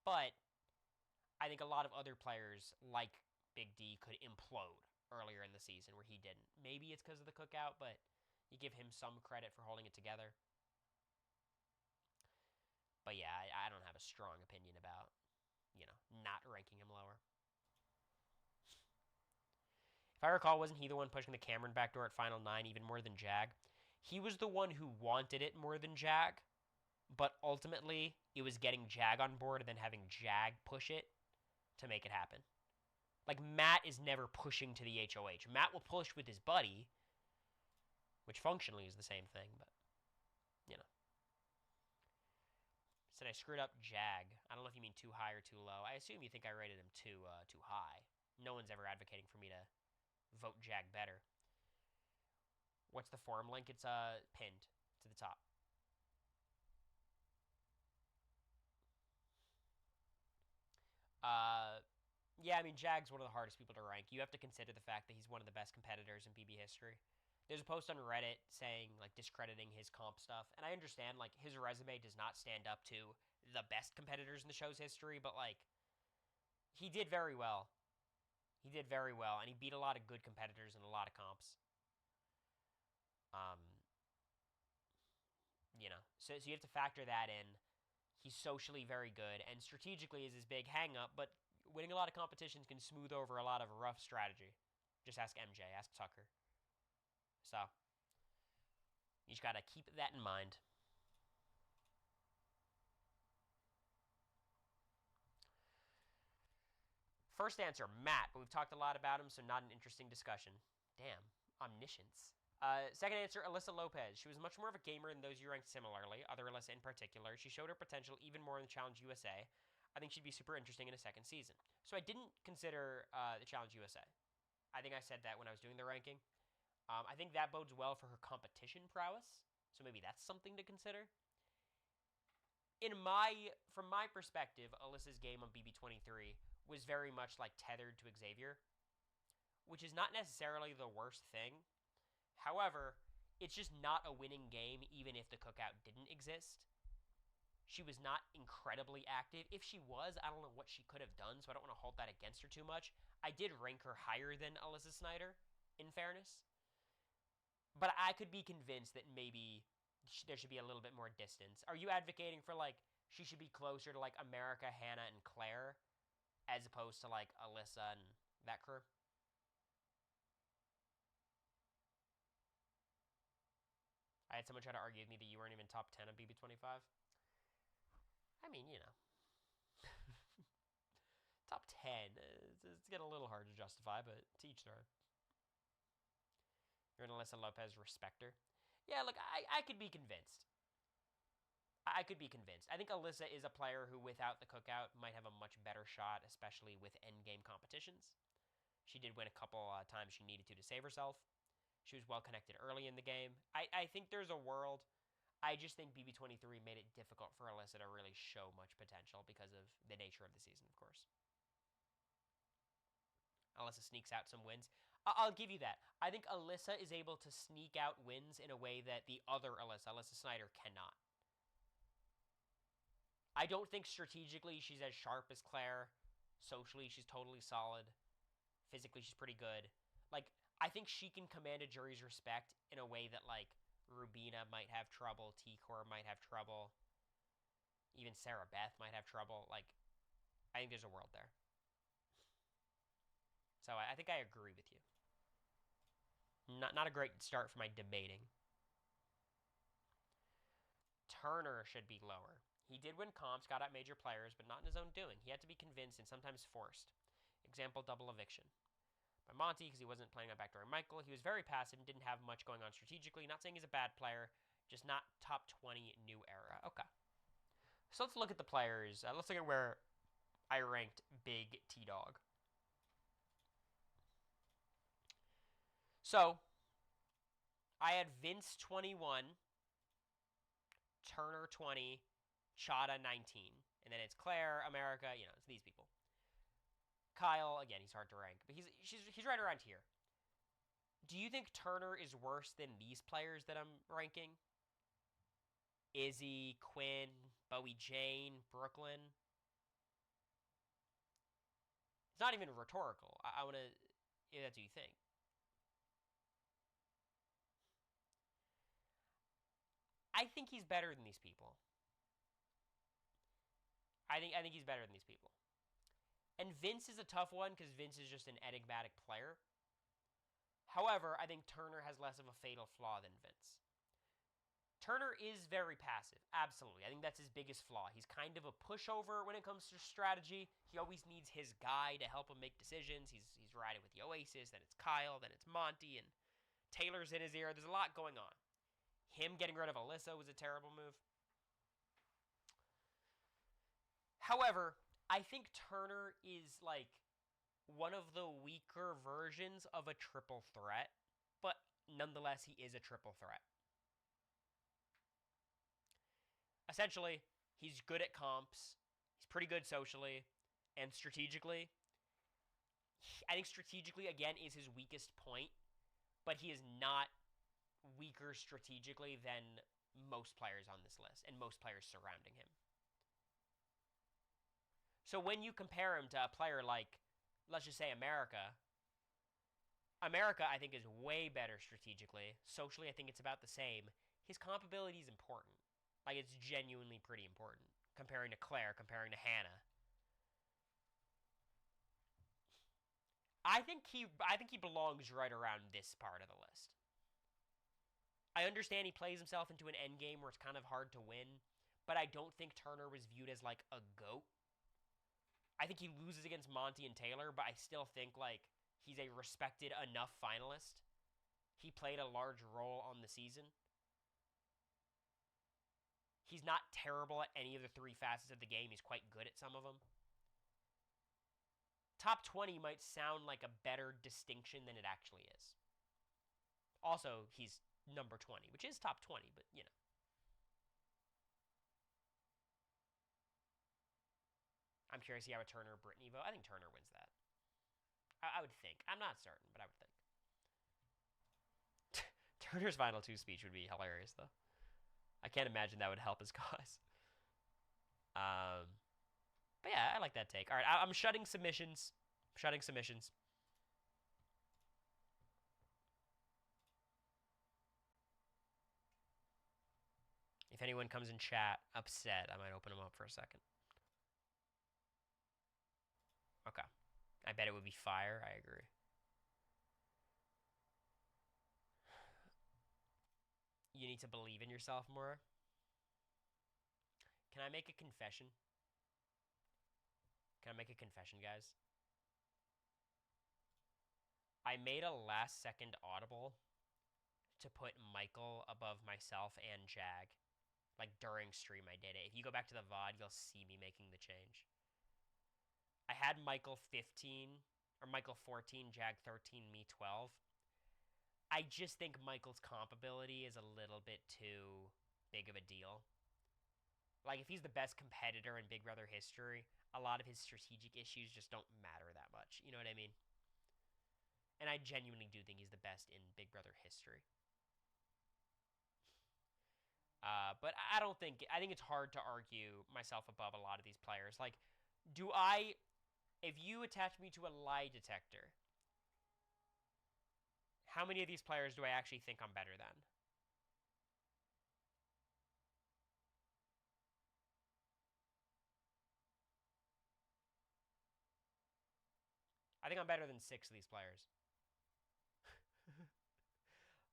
But I think a lot of other players, like Big D, could implode earlier in the season where he didn't. Maybe it's because of the cookout, but you give him some credit for holding it together. But yeah, I don't have a strong opinion about, not ranking him lower. If I recall, wasn't he the one pushing the Cameron backdoor at Final 9 even more than Jag? He was the one who wanted it more than Jag, but ultimately it was getting Jag on board and then having Jag push it to make it happen. Like, Matt is never pushing to the HOH. Matt will push with his buddy, which functionally is the same thing, but, Said I screwed up Jag. I don't know if you mean too high or too low. I assume you think I rated him too high. No one's ever advocating for me to vote Jag better. What's the forum link? It's pinned to the top. Yeah, I mean, Jag's one of the hardest people to rank. You have to consider the fact that he's one of the best competitors in PB history. There's a post on Reddit saying, like, discrediting his comp stuff. And I understand, like, his resume does not stand up to the best competitors in the show's history, but, like, he did very well. He did very well, and he beat a lot of good competitors in a lot of comps. So you have to factor that in. He's socially very good, and strategically is his big hang-up, but winning a lot of competitions can smooth over a lot of rough strategy. Just ask MJ, ask Tucker. So, you just got to keep that in mind. First answer, Matt, but we've talked a lot about him, so not an interesting discussion. Damn, omniscience. Second answer, Alyssa Lopez. She was much more of a gamer than those you ranked similarly, other Alyssa in particular. She showed her potential even more in the Challenge USA. I think she'd be super interesting in a second season. So I didn't consider the Challenge USA. I think I said that when I was doing the ranking. I think that bodes well for her competition prowess, so maybe that's something to consider. From my perspective, Alyssa's game on BB23 was very much like tethered to Xavier, which is not necessarily the worst thing. However, it's just not a winning game even if the cookout didn't exist. She was not incredibly active. If she was, I don't know what she could have done, so I don't want to hold that against her too much. I did rank her higher than Alyssa Snyder, in fairness. But I could be convinced that maybe there should be a little bit more distance. Are you advocating for, like, she should be closer to, like, America, Hannah, and Claire, as opposed to, like, Alyssa and that crew? I had someone try to argue with me that you weren't even top 10 on BB25. I mean, you know. Top 10. It's getting a little hard to justify, but to each their own. You're an Alyssa Lopez respecter. Yeah, look, I could be convinced. I could be convinced. I think Alyssa is a player who, without the cookout, might have a much better shot, especially with endgame competitions. She did win a couple times she needed to save herself. She was well connected early in the game. I think there's a world. I just think BB23 made it difficult for Alyssa to really show much potential because of the nature of the season, of course. Alyssa sneaks out some wins. I'll give you that. I think Alyssa is able to sneak out wins in a way that the other Alyssa Snyder, cannot. I don't think strategically she's as sharp as Claire. Socially, she's totally solid. Physically, she's pretty good. Like, I think she can command a jury's respect in a way that, like, Rubina might have trouble, T-Core might have trouble, even Sarah Beth might have trouble. Like, I think there's a world there. So I think I agree with you. Not a great start for my debating. Turner should be lower. He did win comps, got out major players, but not in his own doing. He had to be convinced and sometimes forced. Example, double eviction. By Monty, because he wasn't playing on backdoor Michael. He was very passive and didn't have much going on strategically. Not saying he's a bad player, just not top 20 new era. Okay. So let's look at the players. Let's look at where I ranked Big T-Dog. So, I had Vince 21, Turner 20, Chada 19. And then it's Claire, America, you know, it's these people. Kyle, again, he's hard to rank, but he's right around here. Do you think Turner is worse than these players that I'm ranking? Izzy, Quinn, Bowie Jane, Brooklyn? It's not even rhetorical. I want to... Yeah, that's what you think. I think he's better than these people. I think he's better than these people. And Vince is a tough one because Vince is just an enigmatic player. However, I think Turner has less of a fatal flaw than Vince. Turner is very passive, absolutely. I think that's his biggest flaw. He's kind of a pushover when it comes to strategy. He always needs his guy to help him make decisions. He's riding with the Oasis, then it's Kyle, then it's Monty, and Taylor's in his ear. There's a lot going on. Him getting rid of Alyssa was a terrible move. However, I think Turner is, like, one of the weaker versions of a triple threat, but nonetheless, he is a triple threat. Essentially, he's good at comps, he's pretty good socially, and strategically. I think strategically, again, is his weakest point, but he is not weaker strategically than most players on this list and most players surrounding him. So when you compare him to a player like, let's just say America, I think is way better strategically. Socially, I think it's about the same. His comp ability is important. Like, it's genuinely pretty important. Comparing to Claire, comparing to Hannah. I think he belongs right around this part of the list. I understand he plays himself into an endgame where it's kind of hard to win, but I don't think Turner was viewed as, like, a GOAT. I think he loses against Monty and Taylor, but I still think, like, he's a respected enough finalist. He played a large role on the season. He's not terrible at any of the three facets of the game. He's quite good at some of them. Top 20 might sound like a better distinction than it actually is. Also, he's number 20, which is top 20, but, you know. I'm curious to see how a Turner Brittany vote. I think Turner wins that. I would think. I'm not certain, but I would think. Turner's final 2 speech would be hilarious, though. I can't imagine that would help his cause. But yeah, I like that take. All right, I'm shutting submissions. Shutting submissions. If anyone comes in chat upset, I might open them up for a second. Okay. I bet it would be fire. I agree. You need to believe in yourself more. Can I make a confession? Can I make a confession, guys? I made a last-second audible to put Michael above myself and Jag. Like, during stream, I did it. If you go back to the VOD, you'll see me making the change. I had Michael 15, or Michael 14, Jag 13, me 12. I just think Michael's comp ability is a little bit too big of a deal. Like, if he's the best competitor in Big Brother history, a lot of his strategic issues just don't matter that much. You know what I mean? And I genuinely do think he's the best in Big Brother history. But I don't think... I think it's hard to argue myself above a lot of these players. Like, do I... If you attach me to a lie detector, how many of these players do I actually think I'm better than? I think I'm better than 6 of these players.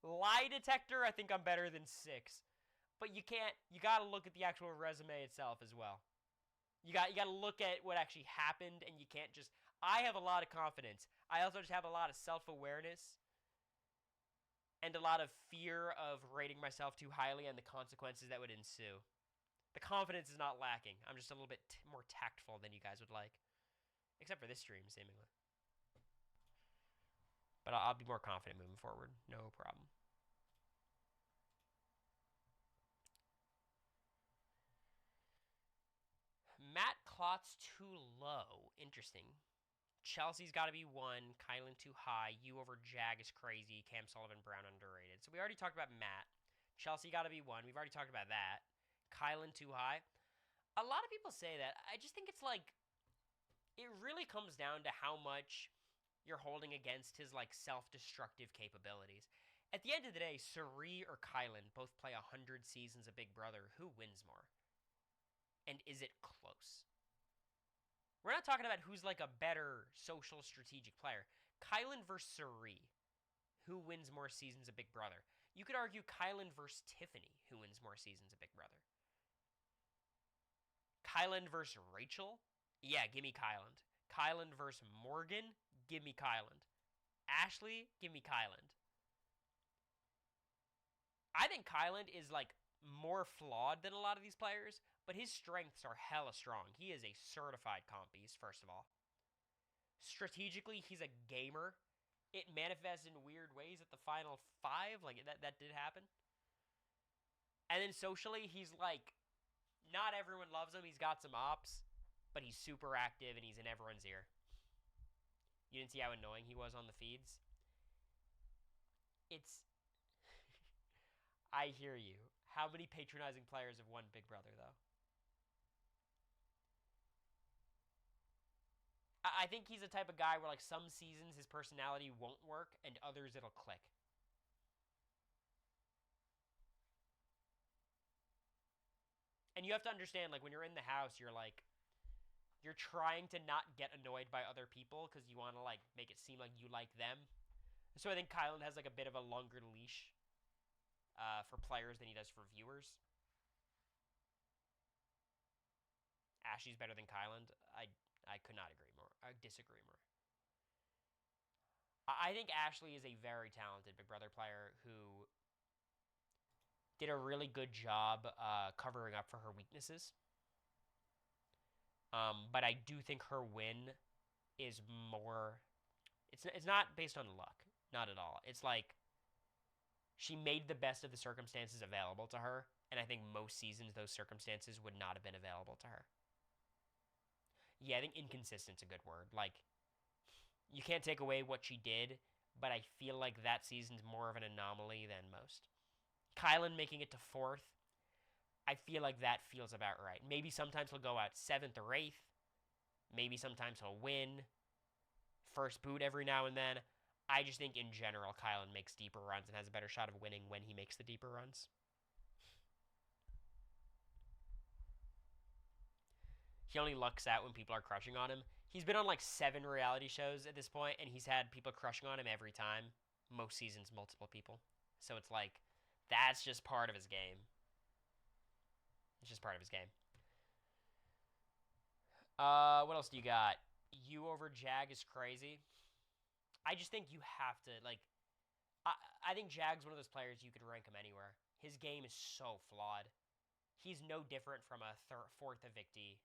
Lie detector, I think I'm better than 6. But you can't... You gotta look at the actual resume itself as well. You gotta look at what actually happened, and you can't just... I have a lot of confidence. I also just have a lot of self-awareness and a lot of fear of rating myself too highly and the consequences that would ensue. The confidence is not lacking. I'm just a little bit more tactful than you guys would like. Except for this stream, seemingly. But I'll be more confident moving forward. No problem. Matt Klotz too low. Interesting. Chelsea's got to be 1. Kylan too high. You over Jag is crazy. Cam Sullivan Brown underrated. So we already talked about Matt. Chelsea got to be 1. We've already talked about that. Kylan too high. A lot of people say that. I just think it's like... It really comes down to how much you're holding against his like self-destructive capabilities. At the end of the day, Suri or Kylan both play 100 seasons of Big Brother. Who wins more? And is it close? We're not talking about who's like a better social strategic player. Kylan versus Suri. Who wins more seasons of Big Brother? You could argue Kylan versus Tiffany. Who wins more seasons of Big Brother? Kylan versus Rachel? Yeah, give me Kylan. Kylan versus Morgan? Give me Kylan. Ashley? Give me Kylan. I think Kylan is like more flawed than a lot of these players, but his strengths are hella strong. He is a certified comp beast, first of all. Strategically, he's a gamer. It manifests in weird ways at the final 5. Like, that did happen. And then socially, he's like... Not everyone loves him. He's got some ops. But he's super active, and he's in everyone's ear. You didn't see how annoying he was on the feeds? It's... I hear you. How many patronizing players have won Big Brother, though? I think he's the type of guy where, like, some seasons his personality won't work, and others it'll click. And you have to understand, like, when you're in the house, you're, like... You're trying to not get annoyed by other people because you want to, like, make it seem like you like them. So I think Kylan has, like, a bit of a longer leash for players than he does for viewers. Ashley's better than Kylan. I could not agree more. I disagree more. I think Ashley is a very talented Big Brother player who did a really good job covering up for her weaknesses. But I do think her win is more... It's not based on luck. Not at all. It's like She made the best of the circumstances available to her, and I think most seasons those circumstances would not have been available to her. Yeah, I think inconsistent's a good word. Like, you can't take away what she did, but I feel like that season's more of an anomaly than most. Kylan making it to 4th, I feel like that feels about right. Maybe sometimes he'll go out 7th or 8th. Maybe sometimes he'll win. First boot every now and then. I just think in general, Kylan makes deeper runs and has a better shot of winning when he makes the deeper runs. He only lucks out when people are crushing on him. He's been on like 7 reality shows at this point, and he's had people crushing on him every time. Most seasons, multiple people. So it's like, that's just part of his game. It's just part of his game. What else do you got? You over Jag is crazy. I just think you have to, like, I think Jag's one of those players you could rank him anywhere. His game is so flawed. He's no different from a 4th evictee.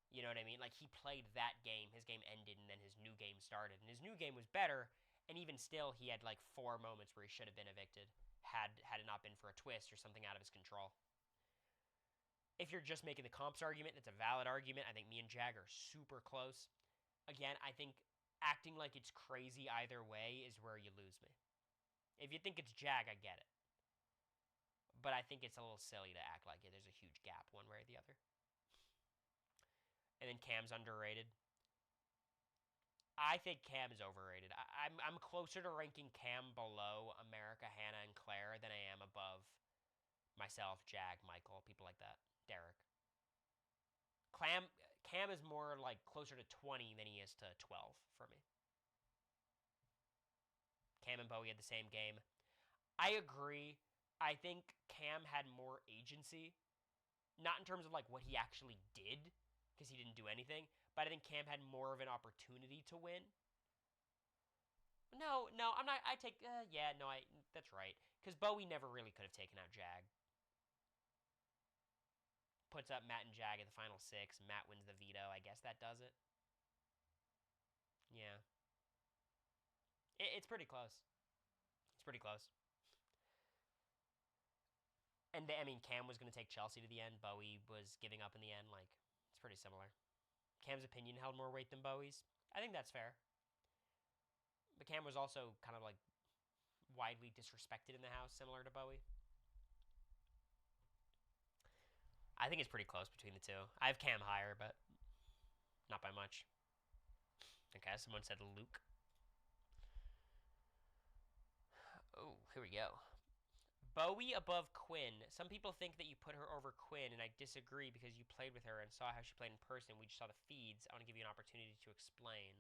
You know what I mean? Like, he played that game. His game ended, and then his new game started. And his new game was better, and even still, he had, like, 4 moments where he should have been evicted had it not been for a twist or something out of his control. If you're just making the comps argument, it's a valid argument. I think me and Jag are super close. Again, I think acting like it's crazy either way is where you lose me. If you think it's Jag, I get it. But I think it's a little silly to act like there's a huge gap one way or the other. And then Cam's underrated. I think Cam is overrated. I'm closer to ranking Cam below America, Hannah, and Claire than I am above myself, Jag, Michael, people like that. Derek. Cam is more like closer to 20 than he is to 12 for me. Cam and Bowie had the same game. I agree. I think Cam had more agency. Not in terms of like what he actually did, because he didn't do anything, but I think Cam had more of an opportunity to win. No, I'm not. I take. That's right. Because Bowie never really could have taken out Jag. Puts up Matt and Jag in the final 6. Matt wins the veto. I guess that does it. Yeah. It's pretty close. It's pretty close. And Cam was going to take Chelsea to the end. Bowie was giving up in the end. Like, it's pretty similar. Cam's opinion held more weight than Bowie's. I think that's fair. But Cam was also kind of like widely disrespected in the house, similar to Bowie. I think it's pretty close between the two. I have Cam higher, but not by much. Okay, someone said Luke. Oh, here we go. Bowie above Quinn. Some people think that you put her over Quinn, and I disagree because you played with her and saw how she played in person. We just saw the feeds. I want to give you an opportunity to explain.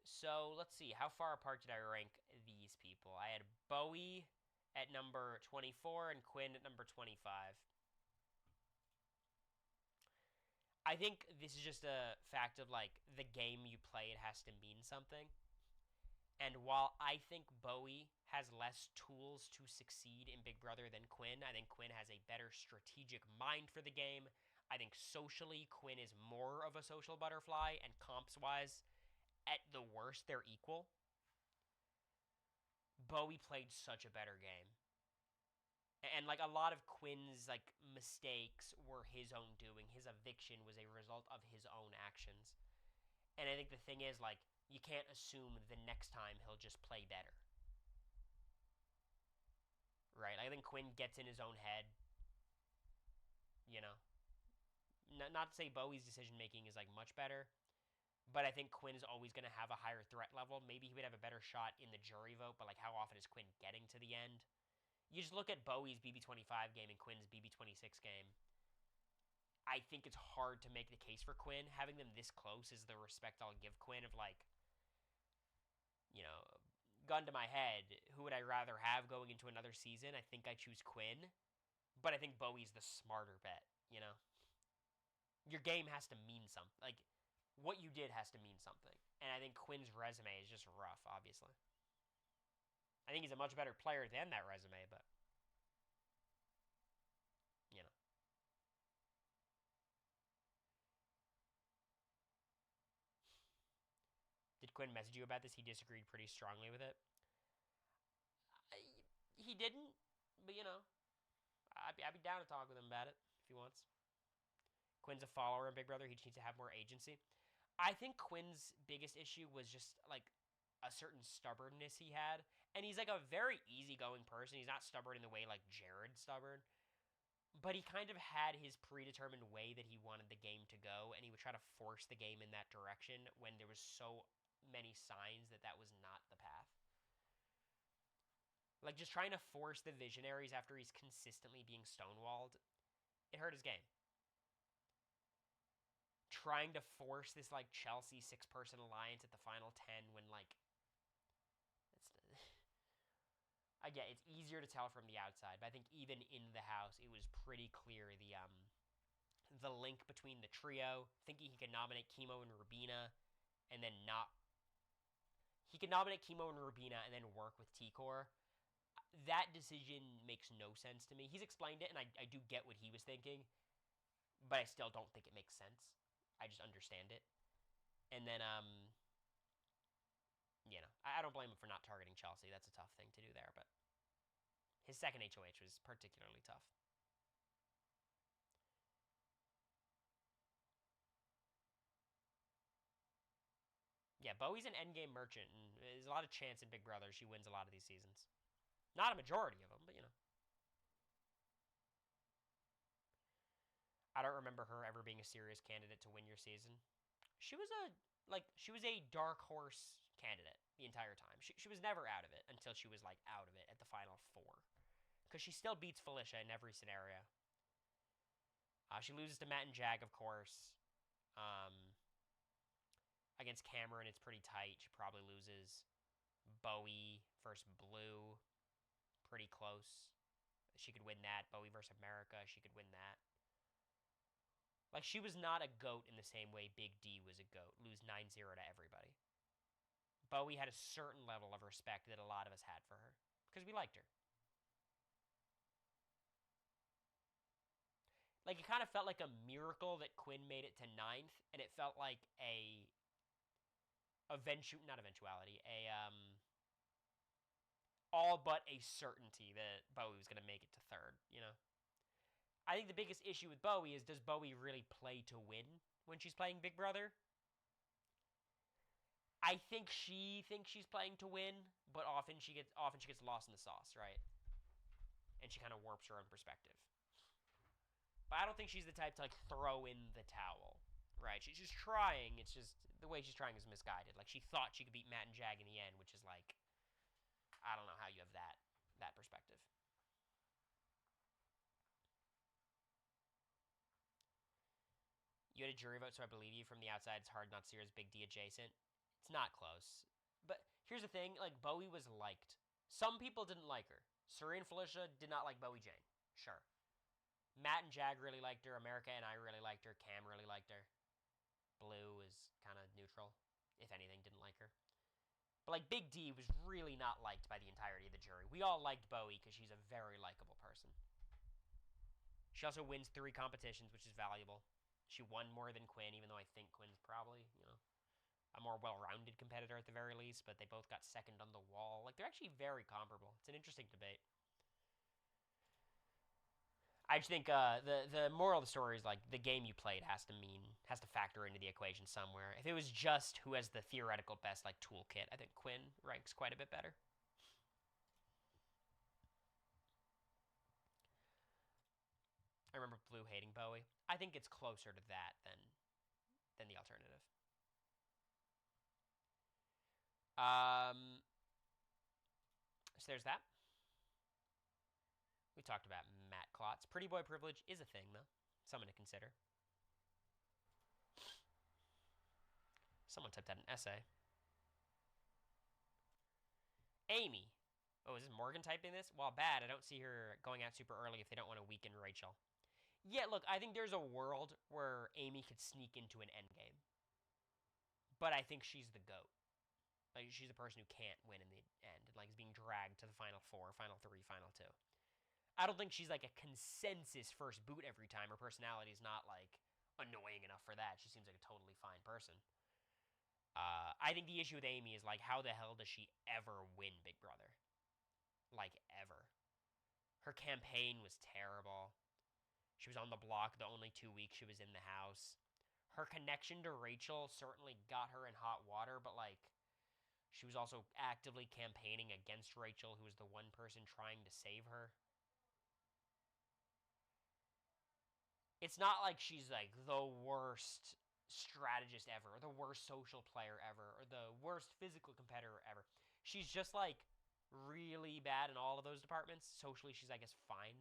So, let's see. How far apart did I rank these people? I had Bowie at number 24 and Quinn at number 25. I think this is just a fact of, like, the game you play, it has to mean something. And while I think Bowie has less tools to succeed in Big Brother than Quinn, I think Quinn has a better strategic mind for the game. I think socially, Quinn is more of a social butterfly, and comps-wise, at the worst, they're equal. Bowie played such a better game. And, like, a lot of Quinn's, like, mistakes were his own doing. His eviction was a result of his own actions. And I think the thing is, like, you can't assume the next time he'll just play better. Right? I think Quinn gets in his own head. You know? Not to say Bowie's decision-making is, like, much better. But I think Quinn is always going to have a higher threat level. Maybe he would have a better shot in the jury vote, but, like, how often is Quinn getting to the end? You just look at Bowie's BB25 game and Quinn's BB26 game. I think it's hard to make the case for Quinn. Having them this close is the respect I'll give Quinn of, like, you know, gun to my head, who would I rather have going into another season? I think I choose Quinn. But I think Bowie's the smarter bet, you know? Your game has to mean something. Like, what you did has to mean something. And I think Quinn's resume is just rough, obviously. I think he's a much better player than that resume, but, you know. Did Quinn message you about this? He disagreed pretty strongly with it. He didn't, but, I'd be down to talk with him about it if he wants. Quinn's a follower in Big Brother. He just needs to have more agency. I think Quinn's biggest issue was just, like, a certain stubbornness he had. And he's, like, a very easygoing person. He's not stubborn in the way, like, Jared's stubborn. But he kind of had his predetermined way that he wanted the game to go, and he would try to force the game in that direction when there was so many signs that that was not the path. Like, just trying to force the visionaries after he's consistently being stonewalled, it hurt his game. Trying to force this, like, Chelsea 6-person alliance at the final 10 when, like, again, it's easier to tell from the outside, but I think even in the house, it was pretty clear the link between the trio, thinking he could nominate Chemo and Rubina, and then not. He could nominate Chemo and Rubina and then work with T-Core. That decision makes no sense to me. He's explained it, and I do get what he was thinking, but I still don't think it makes sense. I just understand it. And then, I don't blame him for not targeting Chelsea. That's a tough thing to do there, but his second HOH was particularly tough. Yeah, Bowie's an endgame merchant, and there's a lot of chance in Big Brother she wins a lot of these seasons. Not a majority of them, but, I don't remember her ever being a serious candidate to win your season. She was a dark horse candidate the entire time. She was never out of it until she was, like, out of it at the final 4. Because she still beats Felicia in every scenario. She loses to Matt and Jag, of course. Against Cameron, it's pretty tight. She probably loses. Bowie versus Blue, pretty close. She could win that. Bowie versus America, she could win that. Like, she was not a GOAT in the same way Big D was a GOAT. Lose 9-0 to everybody. Bowie had a certain level of respect that a lot of us had for her. Because we liked her. Like, it kind of felt like a miracle that Quinn made it to 9th. And it felt like all but a certainty that Bowie was going to make it to 3rd, I think the biggest issue with Bowie is, does Bowie really play to win when she's playing Big Brother? I think she thinks she's playing to win, but often she gets lost in the sauce, right? And she kind of warps her own perspective. But I don't think she's the type to, like, throw in the towel, right? She's just trying. It's just the way she's trying is misguided. Like, she thought she could beat Matt and Jag in the end, which is like, I don't know how you have that perspective. You had a jury vote, so I believe you. From the outside, it's hard not to see her as Big D adjacent. It's not close. But here's the thing, like, Bowie was liked. Some people didn't like her. Suri and Felicia did not like Bowie Jane. Sure. Matt and Jag really liked her. America and I really liked her. Cam really liked her. Blue is kind of neutral. If anything, didn't like her. But, like, Big D was really not liked by the entirety of the jury. We all liked Bowie because she's a very likable person. She also wins 3 competitions, which is valuable. She won more than Quinn, even though I think Quinn's probably, a more well-rounded competitor at the very least, but they both got second on the wall. Like, they're actually very comparable. It's an interesting debate. I just think the moral of the story is, like, the game you played has to factor into the equation somewhere. If it was just who has the theoretical best, like, toolkit, I think Quinn ranks quite a bit better. I remember Blue hating Bowie. I think it's closer to that than the alternative. So there's that. We talked about Matt Klotz. Pretty boy privilege is a thing, though. Something to consider. Someone typed out an essay. Amy. Oh, is this Morgan typing this? While bad, I don't see her going out super early if they don't want to weaken Rachel. Yeah, look, I think there's a world where Amy could sneak into an endgame. But I think she's the GOAT. Like, she's the person who can't win in the end. And, like, is being dragged to the final 4, final 3, final 2. I don't think she's, like, a consensus first boot every time. Her personality is not, like, annoying enough for that. She seems like a totally fine person. I think the issue with Amy is, like, how the hell does she ever win Big Brother? like ever. Her campaign was terrible. She was on the block the only 2 weeks she was in the house. Her connection to Rachel certainly got her in hot water, but like she was also actively campaigning against Rachel, who was the one person trying to save her. It's not like she's like the worst strategist ever, or the worst social player ever, or the worst physical competitor ever. She's just like really bad in all of those departments. Socially, she's, I guess, fine.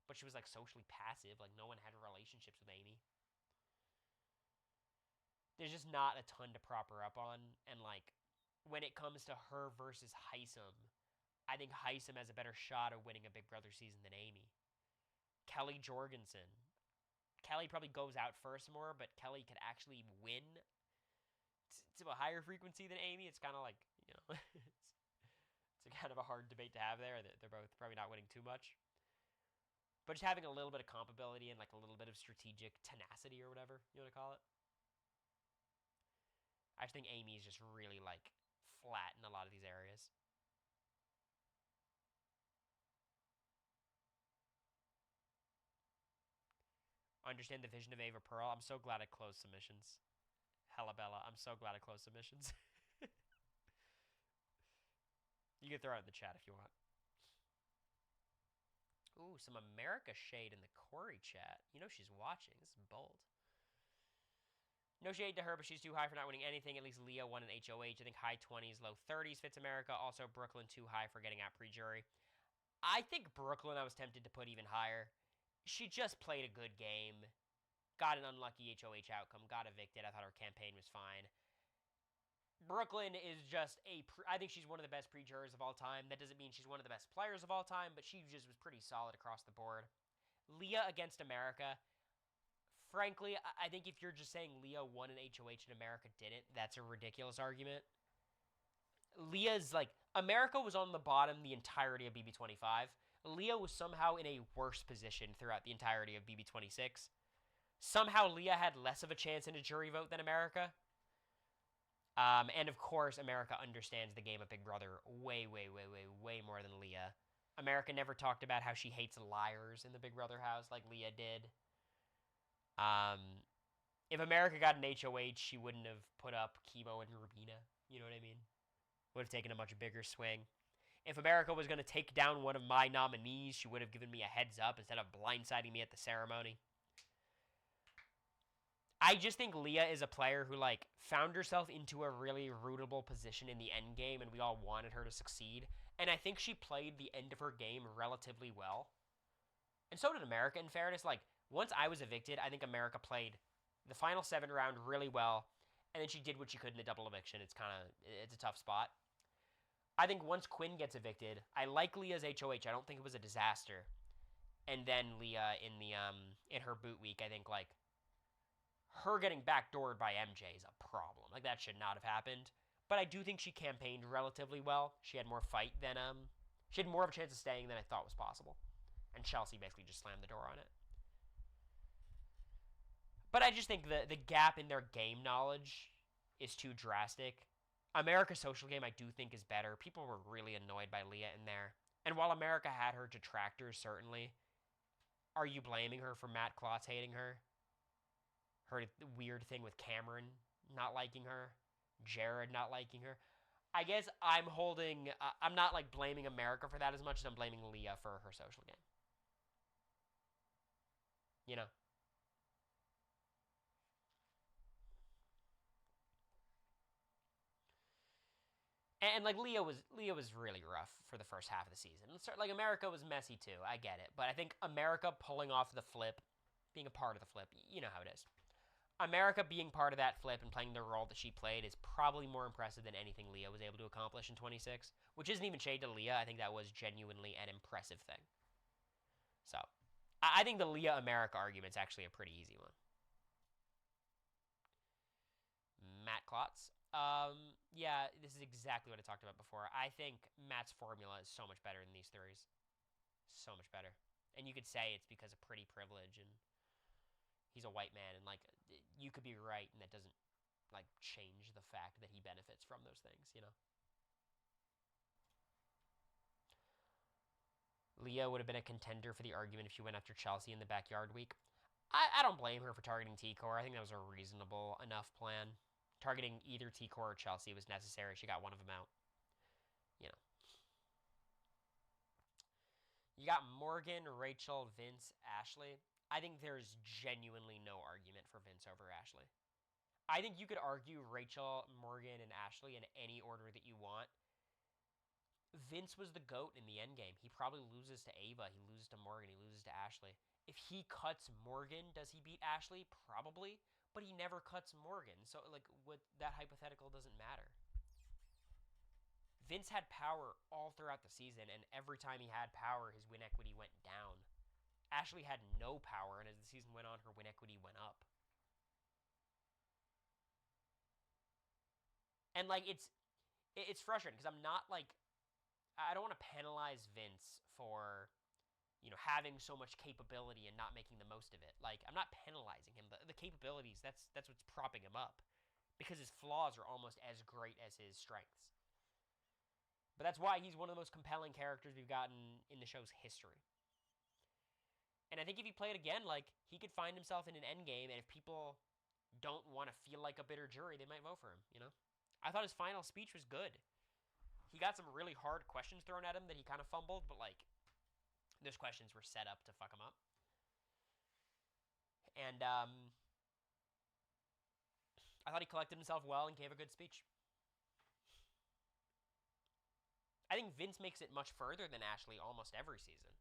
But she was like socially passive. Like, no one had relationships with Amy. There's just not a ton to prop her up on. And like, when it comes to her versus Heisem, I think Heisem has a better shot of winning a Big Brother season than Amy. Kelly Jorgensen. Kelly probably goes out first more, but Kelly could actually win to a higher frequency than Amy. It's kind of like, it's a kind of a hard debate to have there. They're both probably not winning too much. But just having a little bit of compability and like a little bit of strategic tenacity or whatever you want to call it. I just think Amy is just really like flat in a lot of these areas. Understand the vision of Ava Pearl. I'm so glad I closed submissions. Hella Bella. I'm so glad I closed submissions. You can throw it in the chat if you want. Ooh, some America shade in the Cory chat. You know she's watching. This is bold. No shade to her, but she's too high for not winning anything. At least Leah won an HOH. I think high 20s, low 30s fits America. Also, Brooklyn too high for getting out pre-jury. I think Brooklyn I was tempted to put even higher. She just played a good game. Got an unlucky HOH outcome. Got evicted. I thought her campaign was fine. Brooklyn is just I think she's one of the best pre-jurors of all time. That doesn't mean she's one of the best players of all time, but she just was pretty solid across the board. Leah against America. Frankly, I think if you're just saying Leah won an HOH and America didn't, that's a ridiculous argument. Leah's like, America was on the bottom the entirety of BB25. Leah was somehow in a worse position throughout the entirety of BB26. Somehow Leah had less of a chance in a jury vote than America. And of course, America understands the game of Big Brother way, way, way, way, way more than Leah. America never talked about how she hates liars in the Big Brother house like Leah did. If America got an HOH, she wouldn't have put up Chemo and Rubina. You know what I mean? Would have taken a much bigger swing. If America was going to take down one of my nominees, she would have given me a heads up instead of blindsiding me at the ceremony. I just think Leah is a player who, like, found herself into a really rootable position in the end game, and we all wanted her to succeed. And I think she played the end of her game relatively well. And so did America, in fairness. Like, once I was evicted, I think America played the final 7 round really well, and then she did what she could in the double eviction. It's a tough spot. I think once Quinn gets evicted, I like Leah's HOH. I don't think it was a disaster. And then Leah in her boot week, I think, like, her getting backdoored by MJ is a problem. Like, that should not have happened. But I do think she campaigned relatively well. She had more fight than, she had more of a chance of staying than I thought was possible. And Chelsea basically just slammed the door on it. But I just think the gap in their game knowledge is too drastic. America's social game, I do think, is better. People were really annoyed by Leah in there. And while America had her detractors, certainly, are you blaming her for Matt Klotz hating her? Her weird thing with Cameron not liking her, Jared not liking her. I guess I'm not like blaming America for that as much as I'm blaming Leah for her social game. You know? And like Leah was really rough for the first half of the season. Like America was messy too. I get it, but I think America pulling off the flip, being a part of the flip, you know how it is. America being part of that flip and playing the role that she played is probably more impressive than anything Leah was able to accomplish in 26, which isn't even shade to Leah. I think that was genuinely an impressive thing. So, I think the Leah America argument's actually a pretty easy one. Matt Klotz. Yeah, this is exactly what I talked about before. I think Matt's formula is so much better than these theories. So much better. And you could say it's because of pretty privilege and he's a white man, and like you could be right, and that doesn't like change the fact that he benefits from those things, you know. Leah would have been a contender for the argument if she went after Chelsea in the backyard week. I don't blame her for targeting T-Core. I think that was a reasonable enough plan. Targeting either T-Core or Chelsea was necessary. She got one of them out. You know. You got Morgan, Rachel, Vince, Ashley. I think there's genuinely no argument for Vince over Ashley. I think you could argue Rachel, Morgan, and Ashley in any order that you want. Vince was the GOAT in the endgame. He probably loses to Ava. He loses to Morgan. He loses to Ashley. If he cuts Morgan, does he beat Ashley? Probably. But he never cuts Morgan. So, like, that hypothetical doesn't matter. Vince had power all throughout the season, and every time he had power, his win equity went down. Ashley had no power, and as the season went on, her win equity went up. And, like, it's frustrating because I'm not, like, I don't want to penalize Vince for, having so much capability and not making the most of it. Like, I'm not penalizing him. The capabilities, that's what's propping him up. Because his flaws are almost as great as his strengths. But that's why he's one of the most compelling characters we've gotten in the show's history. And I think if he played again, like, he could find himself in an endgame, and if people don't want to feel like a bitter jury, they might vote for him, I thought his final speech was good. He got some really hard questions thrown at him that he kind of fumbled, but, like, those questions were set up to fuck him up. And I thought he collected himself well and gave a good speech. I think Vince makes it much further than Ashley almost every season.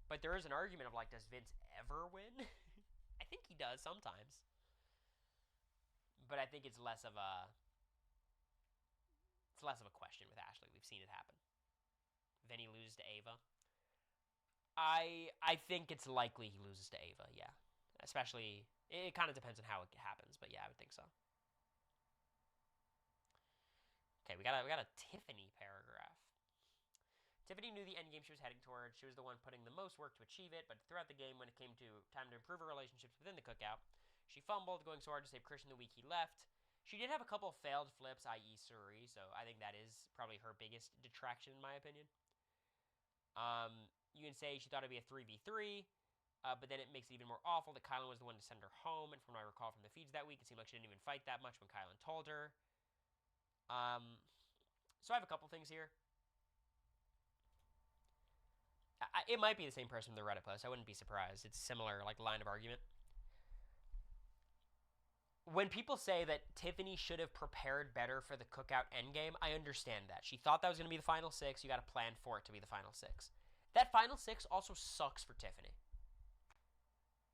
But there is an argument of, like, does Vince ever win? I think he does sometimes. But I think it's less of a question with Ashley. We've seen it happen. Then he loses to Ava. I think it's likely he loses to Ava, yeah. Especially, it kind of depends on how it happens, but yeah, I would think so. Okay, we got a Tiffany paragraph. Tiffany knew the endgame she was heading toward. She was the one putting the most work to achieve it, but throughout the game, when it came to time to improve her relationships within the cookout, she fumbled, going so hard to save Christian the week he left. She did have a couple failed flips, i.e. Suri, so I think that is probably her biggest detraction, in my opinion. You can say she thought it'd be a 3v3, but then it makes it even more awful that Kylan was the one to send her home, and from what I recall from the feeds that week, it seemed like she didn't even fight that much when Kylan told her. So I have a couple things here. It might be the same person from the Reddit post. I wouldn't be surprised. It's a similar, like, line of argument. When people say that Tiffany should have prepared better for the cookout endgame, I understand that. She thought that was going to be the final six. You got to plan for it to be the final six. That final six also sucks for Tiffany.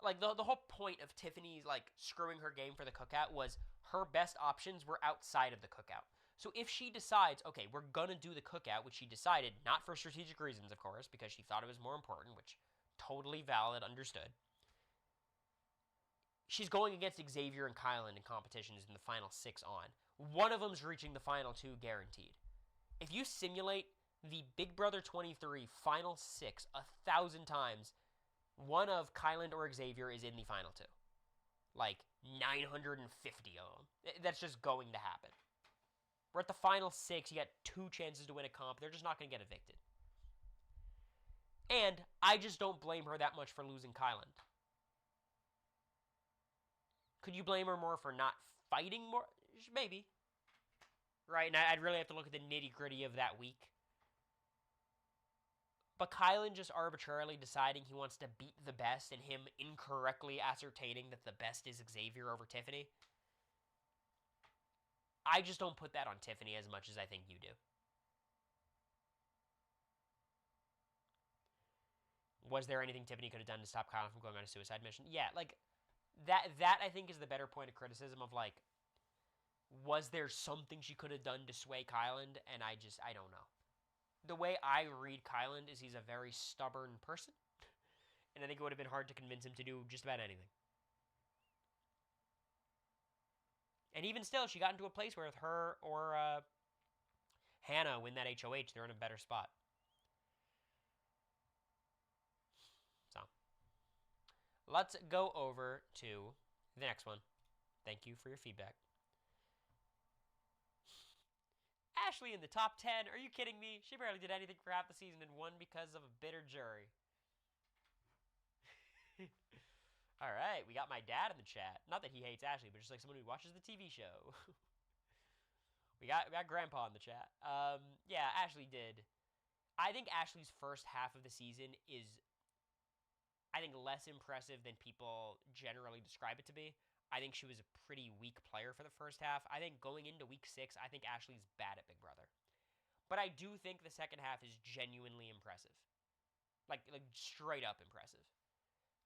Like, the whole point of Tiffany's, like, screwing her game for the cookout was her best options were outside of the cookout. So if she decides, okay, we're going to do the cookout, which she decided, not for strategic reasons, of course, because she thought it was more important, which totally valid, understood. She's going against Xavier and Kylan in competitions in the final six on. One of them's reaching the final two guaranteed. If you simulate the Big Brother 23 final six 1,000 times, one of Kylan or Xavier is in the final two. Like 950 of them. That's just going to happen. We're at the final six. You got 2 chances to win a comp. They're just not going to get evicted. And I just don't blame her that much for losing Kylan. Could you blame her more for not fighting more? Maybe. Right, and I'd really have to look at the nitty-gritty of that week. But Kylan just arbitrarily deciding he wants to beat the best and him incorrectly ascertaining that the best is Xavier over Tiffany. I just don't put that on Tiffany as much as I think you do. Was there anything Tiffany could have done to stop Kylan from going on a suicide mission? Yeah, like, that I think is the better point of criticism of, like, was there something she could have done to sway Kylan? And I don't know. The way I read Kylan is he's a very stubborn person. And I think it would have been hard to convince him to do just about anything. And even still, she got into a place where if her or Hannah win that HOH, they're in a better spot. So, let's go over to the next one. Thank you for your feedback. Ashley in the top 10? Are you kidding me? She barely did anything for half the season and won because of a bitter jury. All right, we got my dad in the chat. Not that he hates Ashley, but just like someone who watches the TV show. we got Grandpa in the chat. Yeah, Ashley did. I think Ashley's first half of the season is, I think, less impressive than people generally describe it to be. I think she was a pretty weak player for the first half. I think going into week 6, I think Ashley's bad at Big Brother. But I do think the second half is genuinely impressive. Like straight up impressive.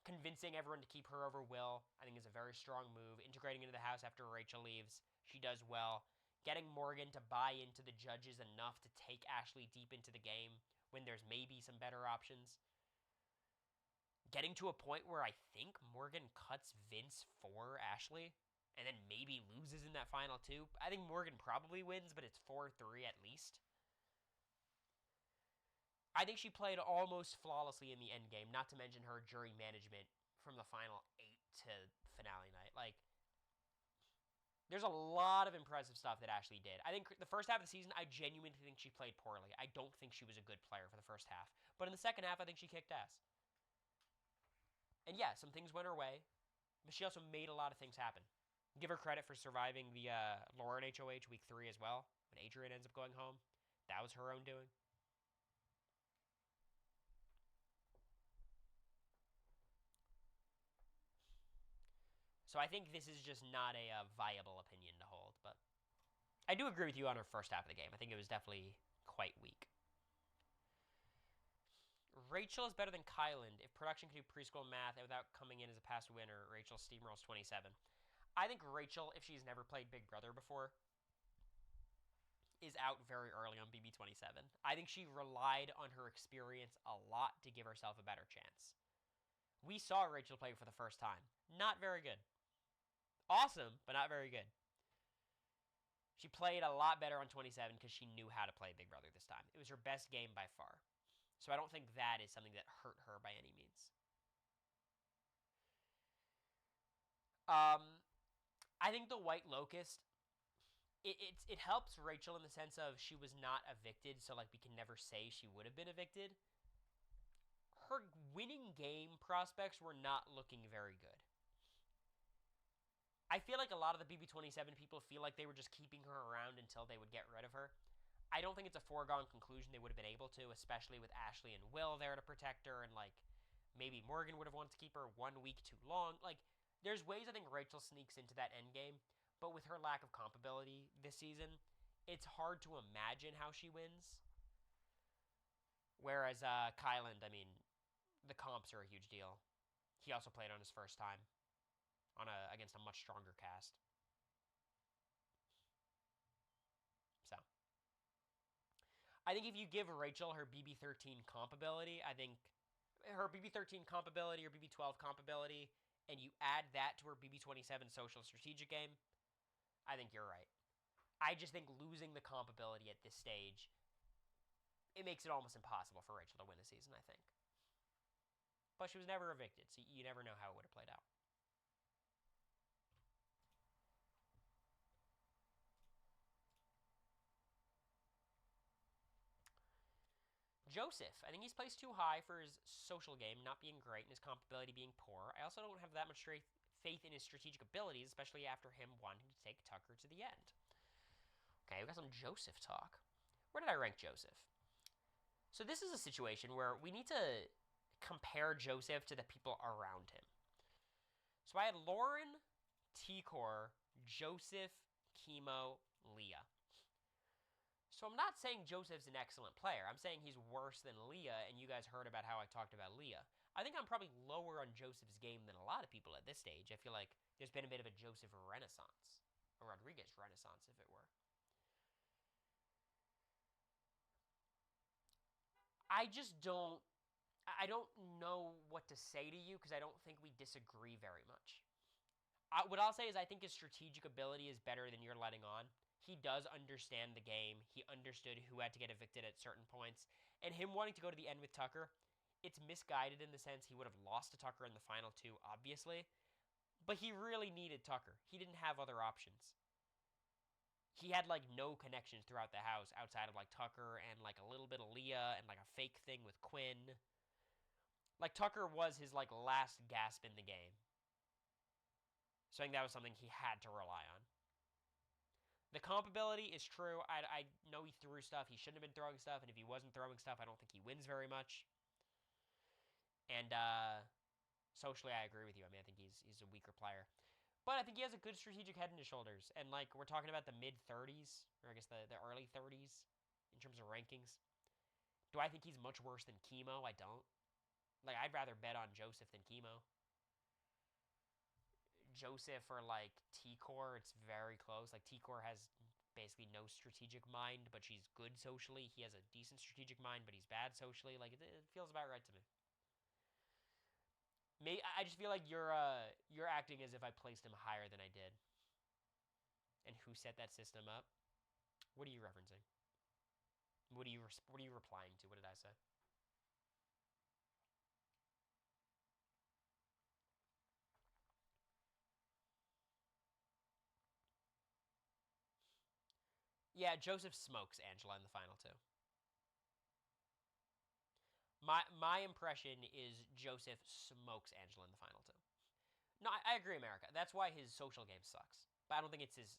Convincing everyone to keep her over Will, I think, is a very strong move. Integrating into the house after Rachel leaves, she does well. Getting Morgan to buy into the judges enough to take Ashley deep into the game when there's maybe some better options. Getting to a point where I think Morgan cuts Vince for Ashley and then maybe loses in that final 2. I think Morgan probably wins, but it's 4-3 at least. I think she played almost flawlessly in the end game, not to mention her jury management from the final 8 to finale night. Like, there's a lot of impressive stuff that Ashley did. I think the first half of the season, I genuinely think she played poorly. I don't think she was a good player for the first half. But in the second half, I think she kicked ass. And yeah, some things went her way, but she also made a lot of things happen. Give her credit for surviving the Lauren HOH week 3 as well, when Adrian ends up going home. That was her own doing. So I think this is just not a viable opinion to hold, but I do agree with you on her first half of the game. I think it was definitely quite weak. Rachel is better than Kyland. If production could do preschool math and without coming in as a past winner, Rachel steamrolls 27. I think Rachel, if she's never played Big Brother before, is out very early on BB27. I think she relied on her experience a lot to give herself a better chance. We saw Rachel play for the first time. Not very good. Awesome, but not very good. She played a lot better on 27 because she knew how to play Big Brother this time. It was her best game by far. So I don't think that is something that hurt her by any means. I think the White Locust, it helps Rachel in the sense of she was not evicted, so like we can never say she would have been evicted. Her winning game prospects were not looking very good. I feel like a lot of the BB27 people feel like they were just keeping her around until they would get rid of her. I don't think it's a foregone conclusion they would have been able to, especially with Ashley and Will there to protect her, and like maybe Morgan would have wanted to keep her 1 week too long. Like, there's ways I think Rachel sneaks into that endgame, but with her lack of comp ability this season, it's hard to imagine how she wins. Whereas Kyland, I mean, the comps are a huge deal. He also played on his first time against a much stronger cast. So, I think if you give Rachel her BB13 comp ability, I think her BB13 comp ability or BB12 comp ability, and you add that to her BB27 social strategic game, I think you're right. I just think losing the comp ability at this stage, it makes it almost impossible for Rachel to win a season, I think. But she was never evicted, so you never know how it would have played out. Joseph, I think he's placed too high for his social game not being great and his comp ability being poor. I also don't have that much faith in his strategic abilities, especially after him wanting to take Tucker to the end. Okay, we got some Joseph talk. Where did I rank Joseph? So this is a situation where we need to compare Joseph to the people around him. So I had Lauren, T-Core, Joseph, Chemo, Leah. So I'm not saying Joseph's an excellent player. I'm saying he's worse than Leah, and you guys heard about how I talked about Leah. I think I'm probably lower on Joseph's game than a lot of people at this stage. I feel like there's been a bit of a Joseph renaissance. A Rodriguez renaissance, if it were. I don't know what to say to you because I don't think we disagree very much. What I'll say is I think his strategic ability is better than you're letting on. He does understand the game. He understood who had to get evicted at certain points. And him wanting to go to the end with Tucker, it's misguided in the sense he would have lost to Tucker in the final 2, obviously. But he really needed Tucker. He didn't have other options. he had like no connections throughout the house outside of like Tucker and like a little bit of Leah and like a fake thing with Quinn. Like Tucker was his like last gasp in the game. So I think that was something he had to rely on. The comp ability is true. I know he threw stuff. He shouldn't have been throwing stuff, and if he wasn't throwing stuff, I don't think he wins very much. And socially, I agree with you. I mean, I think he's a weaker player. But I think he has a good strategic head in his shoulders. And, like, we're talking about the mid-30s, or I guess the early 30s in terms of rankings. Do I think he's much worse than Chemo? I don't. Like, I'd rather bet on Joseph than Chemo. Joseph or, like, T-Core, it's very close. Like, T-Core has basically no strategic mind, but she's good socially. He has a decent strategic mind, but he's bad socially. Like, it feels about right to me. I just feel like you're acting as if I placed him higher than I did. And who set that system up? What are you referencing? What are you replying to? What did I say? Yeah, Joseph smokes Angela in the final two. My impression is Joseph smokes Angela in the final two. No, I agree, America. That's why his social game sucks. But I don't think it's his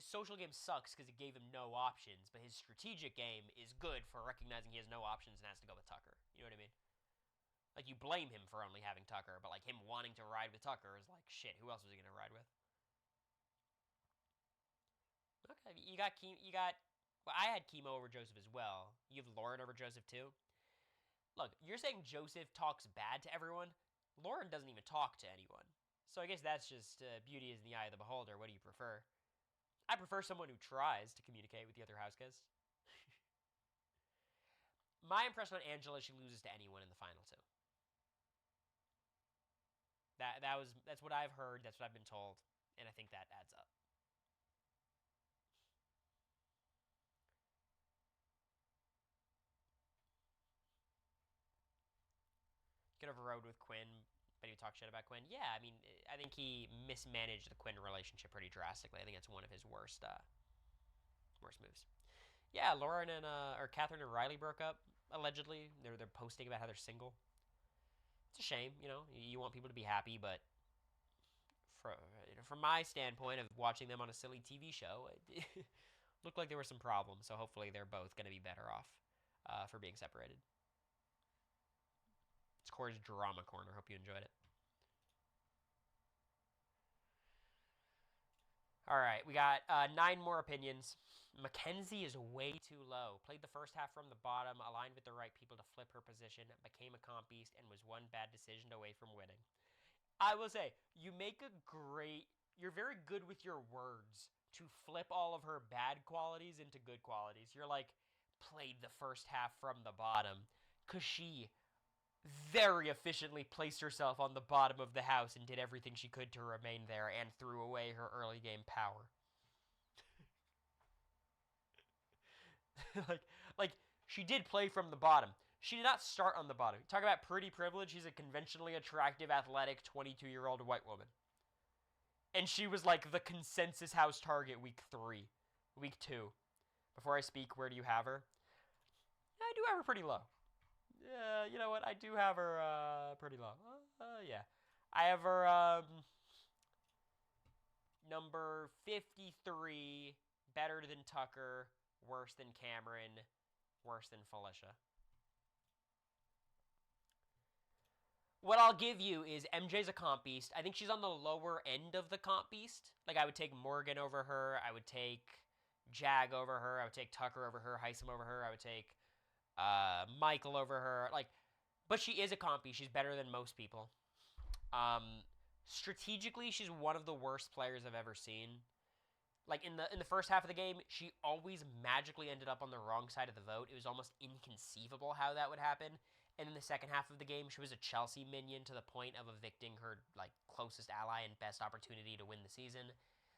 social game sucks because it gave him no options, but his strategic game is good for recognizing he has no options and has to go with Tucker. You know what I mean? Like, you blame him for only having Tucker, but, like, him wanting to ride with Tucker is like, shit, who else was he going to ride with? Okay, well, I had Chemo over Joseph as well. You have Lauren over Joseph, too? Look, you're saying Joseph talks bad to everyone. Lauren doesn't even talk to anyone. So I guess that's just beauty is in the eye of the beholder. What do you prefer? I prefer someone who tries to communicate with the other house guests. My impression on Angela is she loses to anyone in the final two. That's what I've heard. That's what I've been told, and I think that adds up. Could have rode with Quinn, but he talked shit about Quinn. Yeah, I mean, I think he mismanaged the Quinn relationship pretty drastically. I think it's one of his worst moves. Yeah, Lauren and or Catherine and Riley broke up allegedly. They're posting about how they're single. It's a shame, you know. You want people to be happy, but from my standpoint of watching them on a silly TV show, it looked like there were some problems. So hopefully they're both going to be better off for being separated. It's Cory's Drama Corner. Hope you enjoyed it. All right, we got 9 more opinions. Mackenzie is way too low. Played the first half from the bottom, aligned with the right people to flip her position, became a comp beast, and was one bad decision away from winning. I will say, you're very good with your words to flip all of her bad qualities into good qualities. You're like, played the first half from the bottom, because she very efficiently placed herself on the bottom of the house and did everything she could to remain there and threw away her early game power. like she did play from the bottom. She did not start on the bottom. Talk about pretty privilege. She's a conventionally attractive, athletic, 22-year-old white woman. And she was like the consensus house target week 2. Before I speak, where do you have her? I do have her pretty low. Yeah, you know what? I do have her pretty low. Yeah. I have her number 53, better than Tucker, worse than Cameron, worse than Felicia. What I'll give you is MJ's a comp beast. I think she's on the lower end of the comp beast. Like, I would take Morgan over her. I would take Jag over her. I would take Tucker over her. Heisem over her. I would take Michael over her. Like, but she is a comp beast. She's better than most people. Strategically, she's one of the worst players I've ever seen. Like, in the first half of the game, she always magically ended up on the wrong side of the vote. It was almost inconceivable how that would happen. And in the second half of the game, she was a Chelsea minion to the point of evicting her like closest ally and best opportunity to win the season.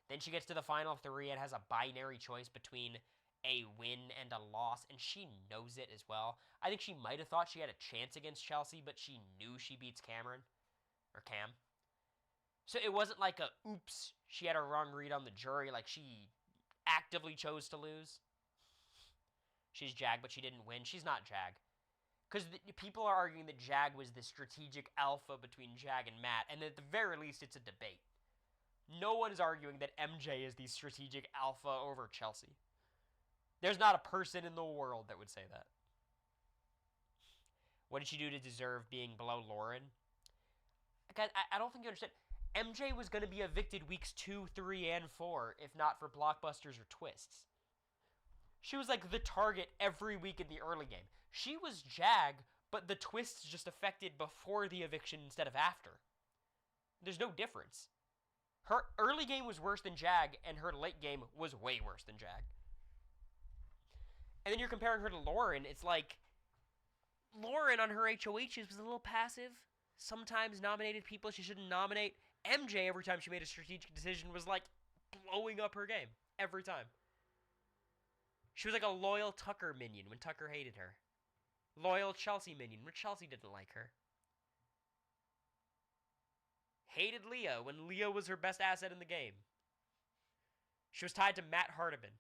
Then she gets to the final 3 and has a binary choice between a win and a loss, and she knows it as well. I think she might have thought she had a chance against Chelsea, but she knew she beats Cam. So it wasn't like a oops, she had a wrong read on the jury. Like, she actively chose to lose. She's Jag, but she didn't win. She's not Jag. Because people are arguing that Jag was the strategic alpha between Jag and Matt, and at the very least, it's a debate. No one is arguing that MJ is the strategic alpha over Chelsea. There's not a person in the world that would say that. What did she do to deserve being below Lauren? Guys, I don't think you understand. MJ was going to be evicted weeks 2, 3, and 4 if not for blockbusters or twists. She was like the target every week in the early game. She was Jag, but the twists just affected before the eviction instead of after. There's no difference. Her early game was worse than Jag, and her late game was way worse than Jag. And then you're comparing her to Lauren. It's like Lauren on her HOHs was a little passive. Sometimes nominated people she shouldn't nominate. MJ, every time she made a strategic decision, was like blowing up her game. Every time. She was like a loyal Tucker minion when Tucker hated her. Loyal Chelsea minion when Chelsea didn't like her. Hated Leah when Leah was her best asset in the game. She was tied to Matt Hardiman.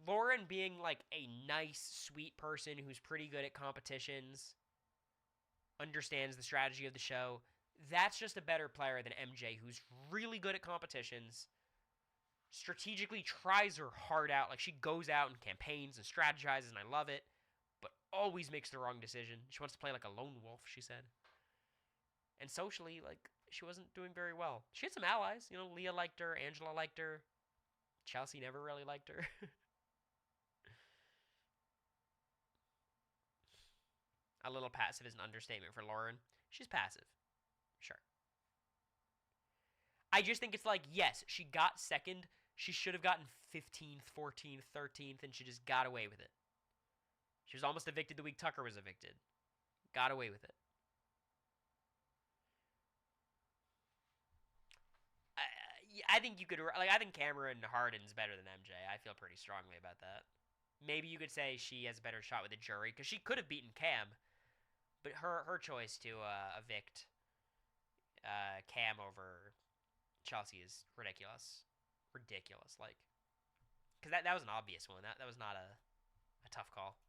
Lauren being like a nice, sweet person who's pretty good at competitions, understands the strategy of the show, that's just a better player than MJ, who's really good at competitions, strategically tries her heart out. Like, she goes out and campaigns and strategizes, and I love it, but always makes the wrong decision. She wants to play like a lone wolf, she said. And socially, like, she wasn't doing very well. She had some allies. You know, Leah liked her, Angela liked her. Chelsea never really liked her. A little passive is an understatement for Lauren. She's passive. Sure. I just think it's like, yes, she got second. She should have gotten 15th, 14th, 13th, and she just got away with it. She was almost evicted the week Tucker was evicted. Got away with it. I think you could, like, I think Cameron Harden's better than MJ. I feel pretty strongly about that. Maybe you could say she has a better shot with the jury, because she could have beaten Cam, but her choice to evict Cam over Chelsea is ridiculous. Ridiculous, like. Because that was an obvious one. That was not a tough call.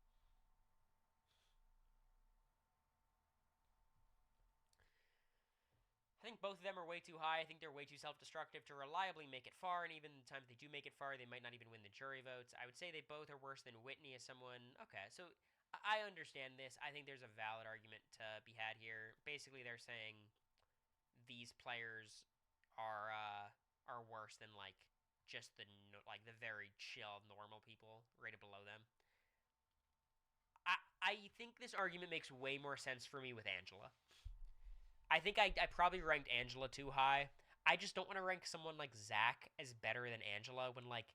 I think both of them are way too high. I think they're way too self-destructive to reliably make it far, and even the time they do make it far, they might not even win the jury votes. I would say they both are worse than Whitney as someone... Okay, so I understand this. I think there's a valid argument to be had here. Basically, they're saying these players are worse than, like, just the very chill, normal people rated below them. I think this argument makes way more sense for me with Angela. I think I probably ranked Angela too high. I just don't want to rank someone like Zach as better than Angela when, like,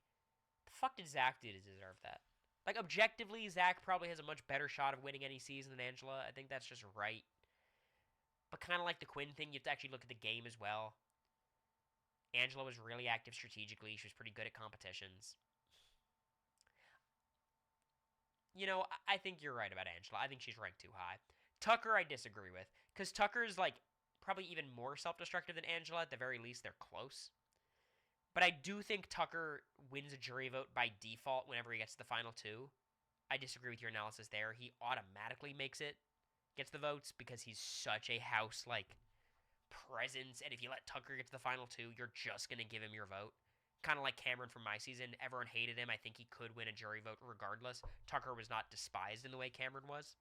the fuck did Zach do to deserve that? Like, objectively, Zach probably has a much better shot of winning any season than Angela. I think that's just right. But kind of like the Quinn thing, you have to actually look at the game as well. Angela was really active strategically. She was pretty good at competitions. You know, I think you're right about Angela. I think she's ranked too high. Tucker, I disagree with. Because Tucker's, like, probably even more self-destructive than Angela. At the very least, they're close. But I do think Tucker wins a jury vote by default whenever he gets to the final two. I disagree with your analysis there. He automatically makes it, gets the votes, because he's such a house, like, presence. And if you let Tucker get to the final two, you're just going to give him your vote. Kind of like Cameron from my season. Everyone hated him. I think he could win a jury vote regardless. Tucker was not despised in the way Cameron was.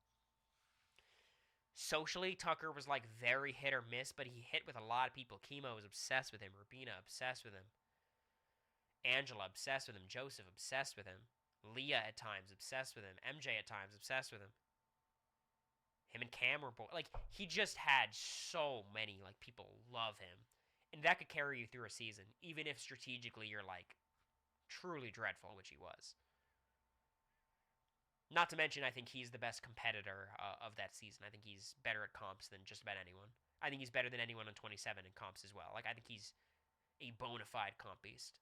Socially, Tucker was, like, very hit or miss, but he hit with a lot of people. Chemo was obsessed with him. Rubina, obsessed with him. Angela, obsessed with him. Joseph, obsessed with him. Leah, at times, obsessed with him. MJ, at times, obsessed with him. Him and Cam were both... Like, he just had so many, like, people love him. And that could carry you through a season, even if strategically you're, like, truly dreadful, which he was. Not to mention, I think he's the best competitor of that season. I think he's better at comps than just about anyone. I think he's better than anyone on 27 in comps as well. Like, I think he's a bona fide comp beast.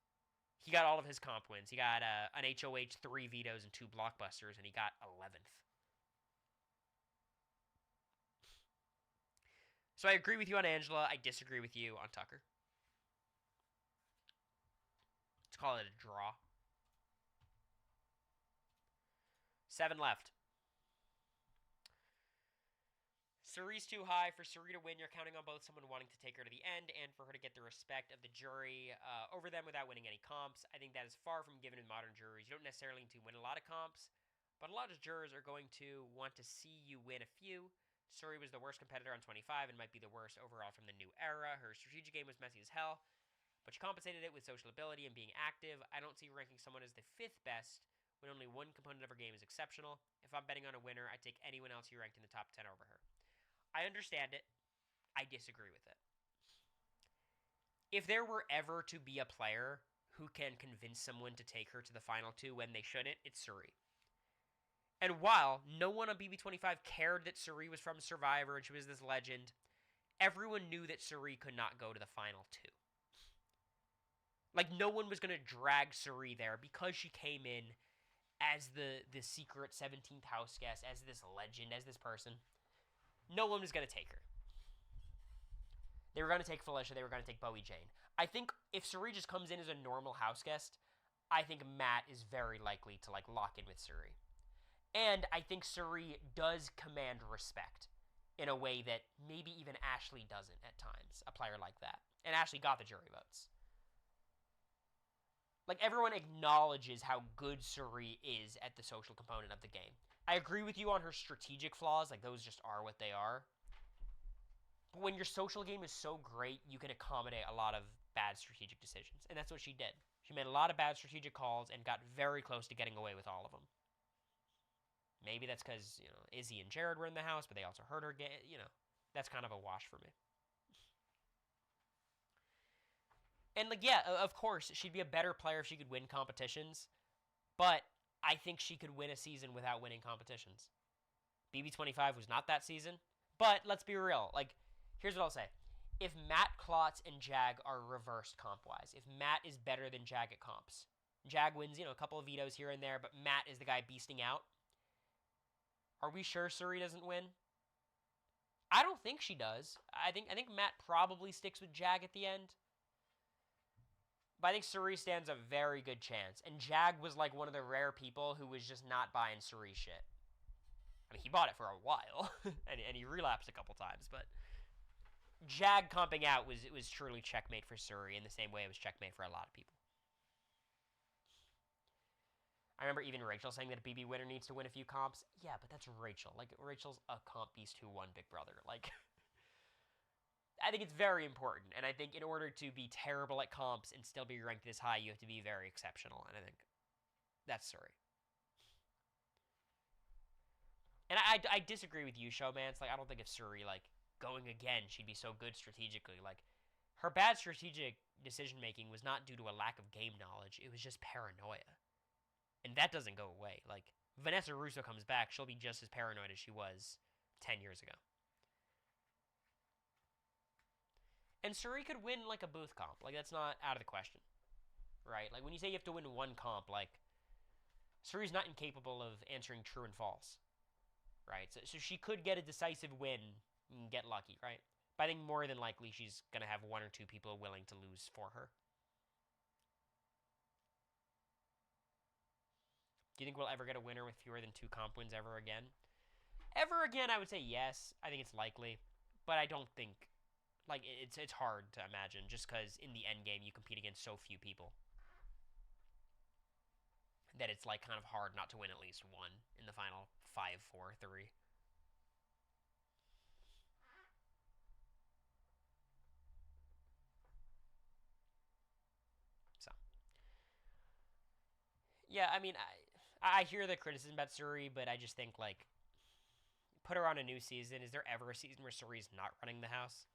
He got all of his comp wins. He got an HOH, 3 vetoes, and 2 blockbusters, and he got 11th. So I agree with you on Angela. I disagree with you on Tucker. call it a draw. 7 left. Suri's too high. For Suri to win, you're counting on both someone wanting to take her to the end and for her to get the respect of the jury over them without winning any comps. I think that is far from given in modern juries. You don't necessarily need to win a lot of comps, but a lot of jurors are going to want to see you win a few. Suri was the worst competitor on 25 and might be the worst overall from the new era. Her strategic game was messy as hell, but she compensated it with social ability and being active. I don't see ranking someone as the 5th best when only one component of her game is exceptional. If I'm betting on a winner, I'd take anyone else you ranked in the top 10 over her. I understand it. I disagree with it. If there were ever to be a player who can convince someone to take her to the final 2 when they shouldn't, it's Suri. And while no one on BB25 cared that Suri was from Survivor and she was this legend, everyone knew that Suri could not go to the final 2. Like, no one was going to drag Suri there because she came in as the secret 17th house guest, as this legend, as this person. No one was going to take her. They were going to take Felicia. They were going to take Bowie Jane. I think if Suri just comes in as a normal house guest, I think Matt is very likely to, lock in with Suri. And I think Suri does command respect in a way that maybe even Ashley doesn't at times, a player like that. And Ashley got the jury votes. Everyone acknowledges how good Suri is at the social component of the game. I agree with you on her strategic flaws, those just are what they are. But when your social game is so great, you can accommodate a lot of bad strategic decisions. And that's what she did. She made a lot of bad strategic calls and got very close to getting away with all of them. Maybe that's because, Izzy and Jared were in the house, but they also heard her get, that's kind of a wash for me. And, of course, she'd be a better player if she could win competitions. But I think she could win a season without winning competitions. BB25 was not that season. But let's be real. Here's what I'll say. If Matt, Klotz, and Jag are reversed comp-wise, if Matt is better than Jag at comps, Jag wins, a couple of vetoes here and there, but Matt is the guy beasting out, are we sure Suri doesn't win? I don't think she does. I think Matt probably sticks with Jag at the end. But I think Suri stands a very good chance. And Jag was one of the rare people who was just not buying Suri shit. I mean, he bought it for a while. and he relapsed a couple times. But Jag comping out was truly checkmate for Suri in the same way it was checkmate for a lot of people. I remember even Rachel saying that a BB winner needs to win a few comps. Yeah, but that's Rachel. Rachel's a comp beast who won Big Brother. I think it's very important, and I think in order to be terrible at comps and still be ranked this high, you have to be very exceptional, and I think that's Suri. And I disagree with you, Showman. I don't think if Suri, going again, she'd be so good strategically. Her bad strategic decision-making was not due to a lack of game knowledge. It was just paranoia. And that doesn't go away. Vanessa Russo comes back, she'll be just as paranoid as she was 10 years ago. And Suri could win, a booth comp. That's not out of the question. Right? When you say you have to win one comp, Suri's not incapable of answering true and false. Right? So she could get a decisive win and get lucky, right? But I think more than likely she's going to have 1 or 2 people willing to lose for her. Do you think we'll ever get a winner with fewer than 2 comp wins ever again? Ever again, I would say yes. I think it's likely. But I don't think... it's hard to imagine just because in the end game you compete against so few people that it's kind of hard not to win at least one in the final 5, 4, 3. So, yeah, I mean, I hear the criticism about Suri, but I just think put her on a new season. Is there ever a season where Suri's not running the house?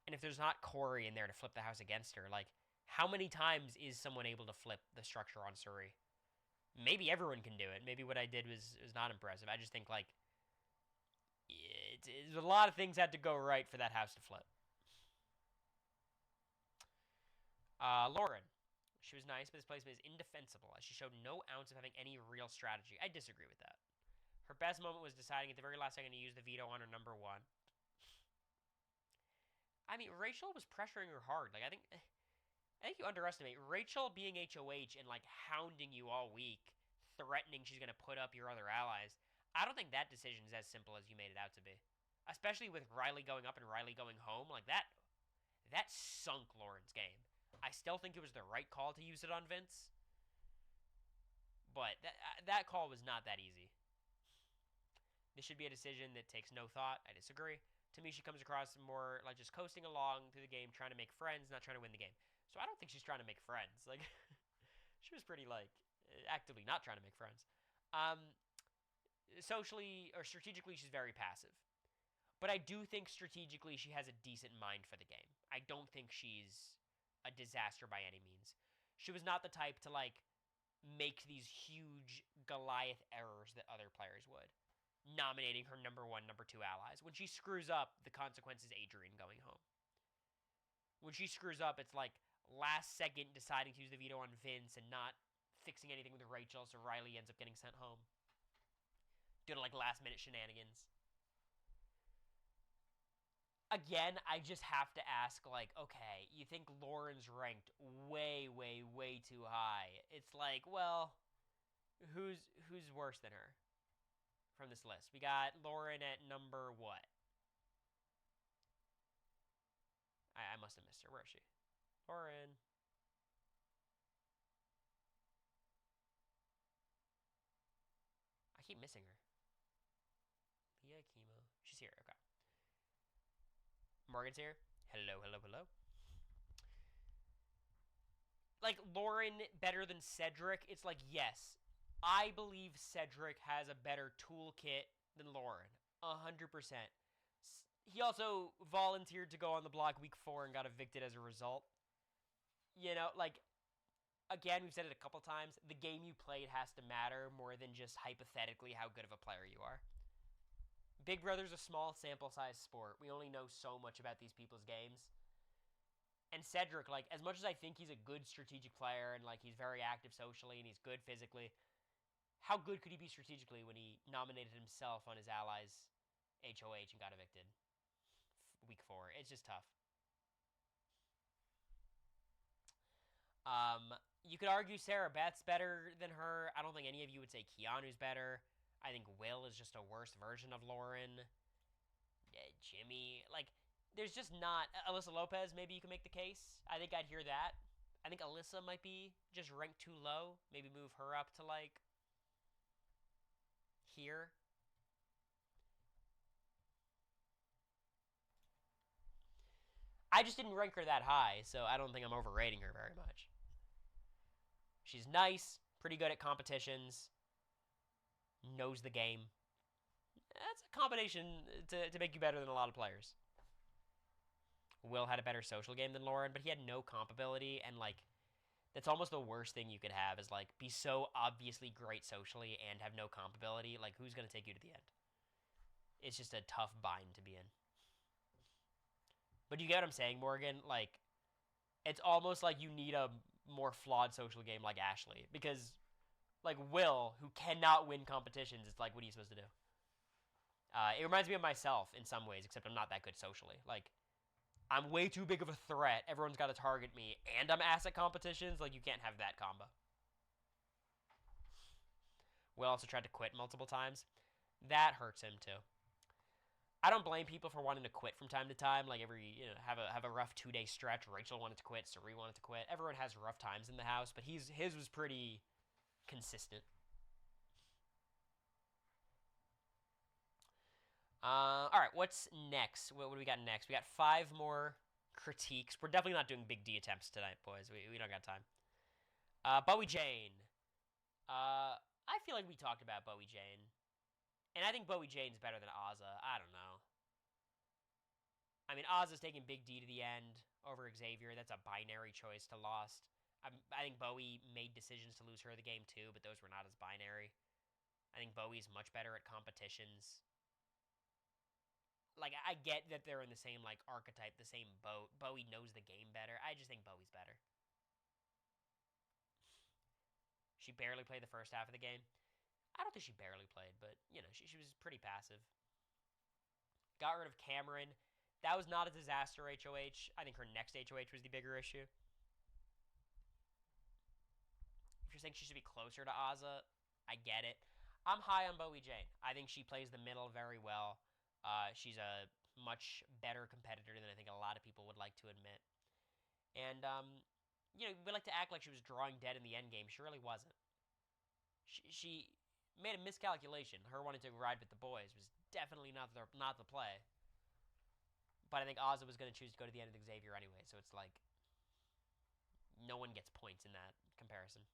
And if there's not Cory in there to flip the house against her, how many times is someone able to flip the structure on Suri? Maybe everyone can do it. Maybe what I did was not impressive. I just think, a lot of things had to go right for that house to flip. Lauren. She was nice, but this placement is indefensible, as she showed no ounce of having any real strategy. I disagree with that. Her best moment was deciding at the very last second to use the veto on her number 1. I mean, Rachel was pressuring her hard. I think you underestimate Rachel being HOH and like hounding you all week, threatening she's gonna put up your other allies. I don't think that decision is as simple as you made it out to be. Especially with Riley going up and Riley going home, like that sunk Lauren's game. I still think it was the right call to use it on Vince, but that call was not that easy. This should be a decision that takes no thought. I disagree. To me, she comes across more like just coasting along through the game, trying to make friends, not trying to win the game. So I don't think she's trying to make friends. Like, she was pretty, like, actively not trying to make friends. Socially or strategically, she's very passive. But I do think strategically she has a decent mind for the game. I don't think she's a disaster by any means. She was not the type to, like, make these huge Goliath errors that other players would, nominating her number 1, number 2 allies. When she screws up, the consequence is Adrian going home. When she screws up, it's like last second deciding to use the veto on Vince and not fixing anything with Rachel, so Riley ends up getting sent home. Due to like last minute shenanigans. Again, I just have to ask, like, okay, you think Lauren's ranked way, way, way too high. It's like, well, who's worse than her from this list? We got Lauren at number what? I must have missed her. Where is she? Lauren. I keep missing her. Leah Chemo. She's here. Okay. Morgan's here. Hello, hello, hello. Like, Lauren better than Cedric? It's like, yes. I believe Cedric has a better toolkit than Lauren. 100%. He also volunteered to go on the block week 4 and got evicted as a result. You know, like, again, we've said it a couple times. The game you played has to matter more than just hypothetically how good of a player you are. Big Brother's a small sample size sport. We only know so much about these people's games. And Cedric, like, as much as I think he's a good strategic player and, like, he's very active socially and he's good physically, how good could he be strategically when he nominated himself on his allies' HOH and got evicted week 4? It's just tough. You could argue Sarah Beth's better than her. I don't think any of you would say Keanu's better. I think Will is just a worse version of Lauren. Jimmy, like, there's just not... Alyssa Lopez, maybe you can make the case. I think I'd hear that. I think Alyssa might be just ranked too low. Maybe move her up to, like, here. I just didn't rank her that high, so I don't think I'm overrating her very much. She's nice, pretty good at competitions, knows the game. That's a combination to make you better than a lot of players. Will had a better social game than Lauren, but he had no comp ability, and, like, that's almost the worst thing you could have is, like, be so obviously great socially and have no comp ability. Like, who's going to take you to the end? It's just a tough bind to be in. But you get what I'm saying, Morgan? Like, it's almost like you need a more flawed social game like Ashley. Because, like, Will, who cannot win competitions, it's like, what are you supposed to do? It reminds me of myself in some ways, except I'm not that good socially. Like, I'm way too big of a threat. Everyone's got to target me, and I'm ass at competitions. Like, you can't have that combo. Will also tried to quit multiple times. That hurts him, too. I don't blame people for wanting to quit from time to time. Like, have a rough 2-day stretch. Rachel wanted to quit. Sari wanted to quit. Everyone has rough times in the house, but his was pretty consistent. All right, what's next? What do we got next? We got 5 more critiques. We're definitely not doing Big D attempts tonight, boys. We don't got time. Bowie Jane. I feel like we talked about Bowie Jane. And I think Bowie Jane's better than Ozza. I don't know. I mean, Ozza's taking Big D to the end over Xavier. That's a binary choice to Lost. I think Bowie made decisions to lose her the game too, but those were not as binary. I think Bowie's much better at competitions. Like, I get that they're in the same, like, archetype, the same boat. Bowie knows the game better. I just think Bowie's better. She barely played the first half of the game. I don't think she barely played, but, you know, she was pretty passive. Got rid of Cameron. That was not a disaster HOH. I think her next HOH was the bigger issue. just think she should be closer to Azza. I get it. I'm high on Bowie Jane. I think she plays the middle very well. She's a much better competitor than I think a lot of people would like to admit. And, we like to act like she was drawing dead in the end game. She really wasn't. She made a miscalculation. Her wanting to ride with the boys was definitely not the play. But I think Azza was going to choose to go to the end of Xavier anyway, so it's like no one gets points in that comparison.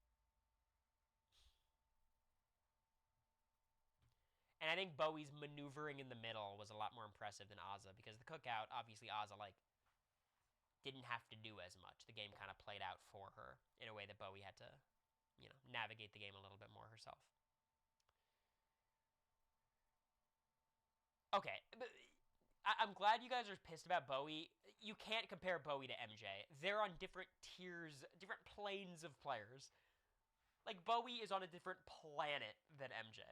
And I think Bowie's maneuvering in the middle was a lot more impressive than Azza, because the cookout, obviously Azza, didn't have to do as much. The game kind of played out for her in a way that Bowie had to, navigate the game a little bit more herself. Okay, but I'm glad you guys are pissed about Bowie. You can't compare Bowie to MJ. They're on different tiers, different planes of players. Like, Bowie is on a different planet than MJ.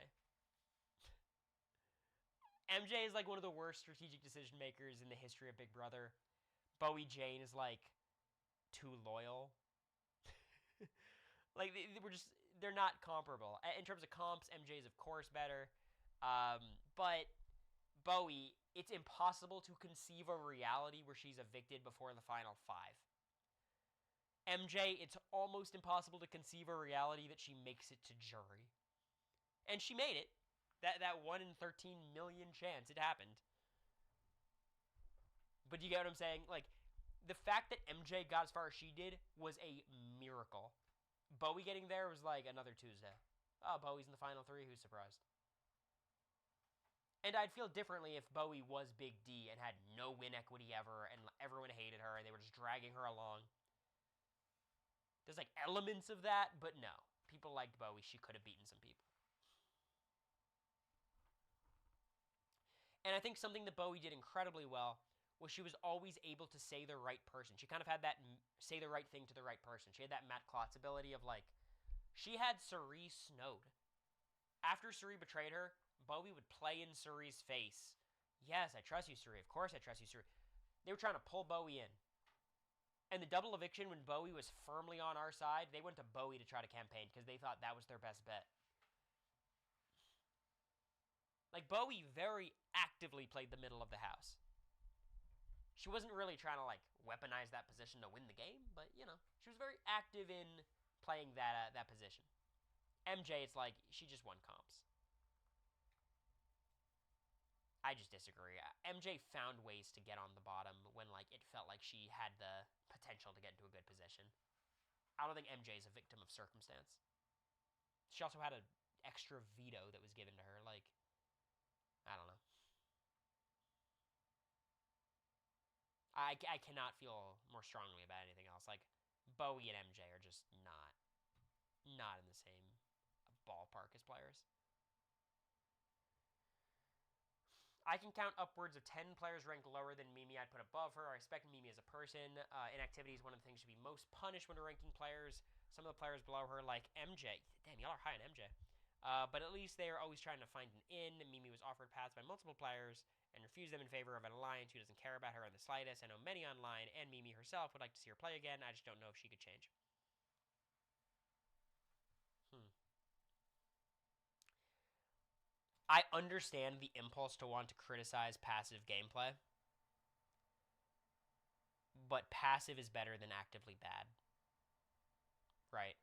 MJ is one of the worst strategic decision makers in the history of Big Brother. Bowie Jane is too loyal. They're not comparable. In terms of comps, MJ is of course better. But Bowie, it's impossible to conceive a reality where she's evicted before the final 5. MJ, it's almost impossible to conceive a reality that she makes it to jury. And she made it. That 1 in 13 million chance, it happened. But you get what I'm saying? The fact that MJ got as far as she did was a miracle. Bowie getting there was another Tuesday. Oh, Bowie's in the final 3, who's surprised? And I'd feel differently if Bowie was Big D and had no win equity ever, and everyone hated her, and they were just dragging her along. There's elements of that, but no. People liked Bowie. She could have beaten some people. And I think something that Bowie did incredibly well was she was always able to say the right person. She kind of had that say the right thing to the right person. She had that Matt Klotz ability of she had Cirie snowed. After Cirie betrayed her, Bowie would play in Cirie's face. Yes, I trust you, Cirie. Of course I trust you, Cirie. They were trying to pull Bowie in. And the double eviction, when Bowie was firmly on our side, they went to Bowie to try to campaign because they thought that was their best bet. Bowie very actively played the middle of the house. She wasn't really trying to, weaponize that position to win the game, but, she was very active in playing that position. MJ, it's she just won comps. I just disagree. MJ found ways to get on the bottom when, it felt like she had the potential to get into a good position. I don't think MJ is a victim of circumstance. She also had an extra veto that was given to her, I don't know. I cannot feel more strongly about anything else. Bowie and MJ are just not in the same ballpark as players. I can count upwards of 10 players ranked lower than Mimi I'd put above her. I respect Mimi as a person. Inactivity is one of the things should be most punished when ranking players. Some of the players below her, like MJ. Damn, y'all are high on MJ. But at least they are always trying to find an in. Mimi was offered paths by multiple players and refused them in favor of an alliance who doesn't care about her in the slightest. I know many online, and Mimi herself would like to see her play again. I just don't know if she could change. I understand the impulse to want to criticize passive gameplay, but passive is better than actively bad. Right?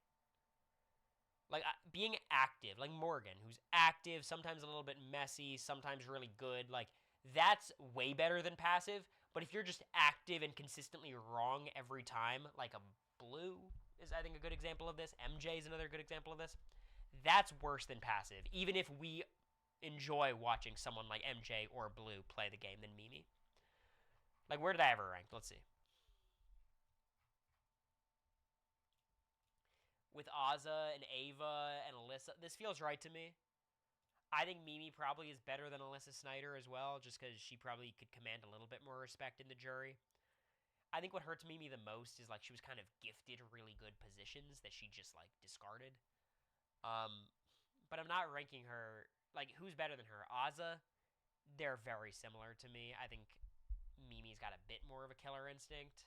Being active, like Morgan, who's active, sometimes a little bit messy, sometimes really good, that's way better than passive. But if you're just active and consistently wrong every time, like a Blue is, I think, a good example of this. MJ is another good example of this. That's worse than passive, even if we enjoy watching someone like MJ or Blue play the game than Mimi. Where did I ever rank? Let's see. With Azza and Ava and Alyssa, this feels right to me. I think Mimi probably is better than Alyssa Snyder as well, just because she probably could command a little bit more respect in the jury. I think what hurts Mimi the most is, she was kind of gifted really good positions that she just, discarded. But I'm not ranking her, who's better than her? Azza? They're very similar to me. I think Mimi's got a bit more of a killer instinct.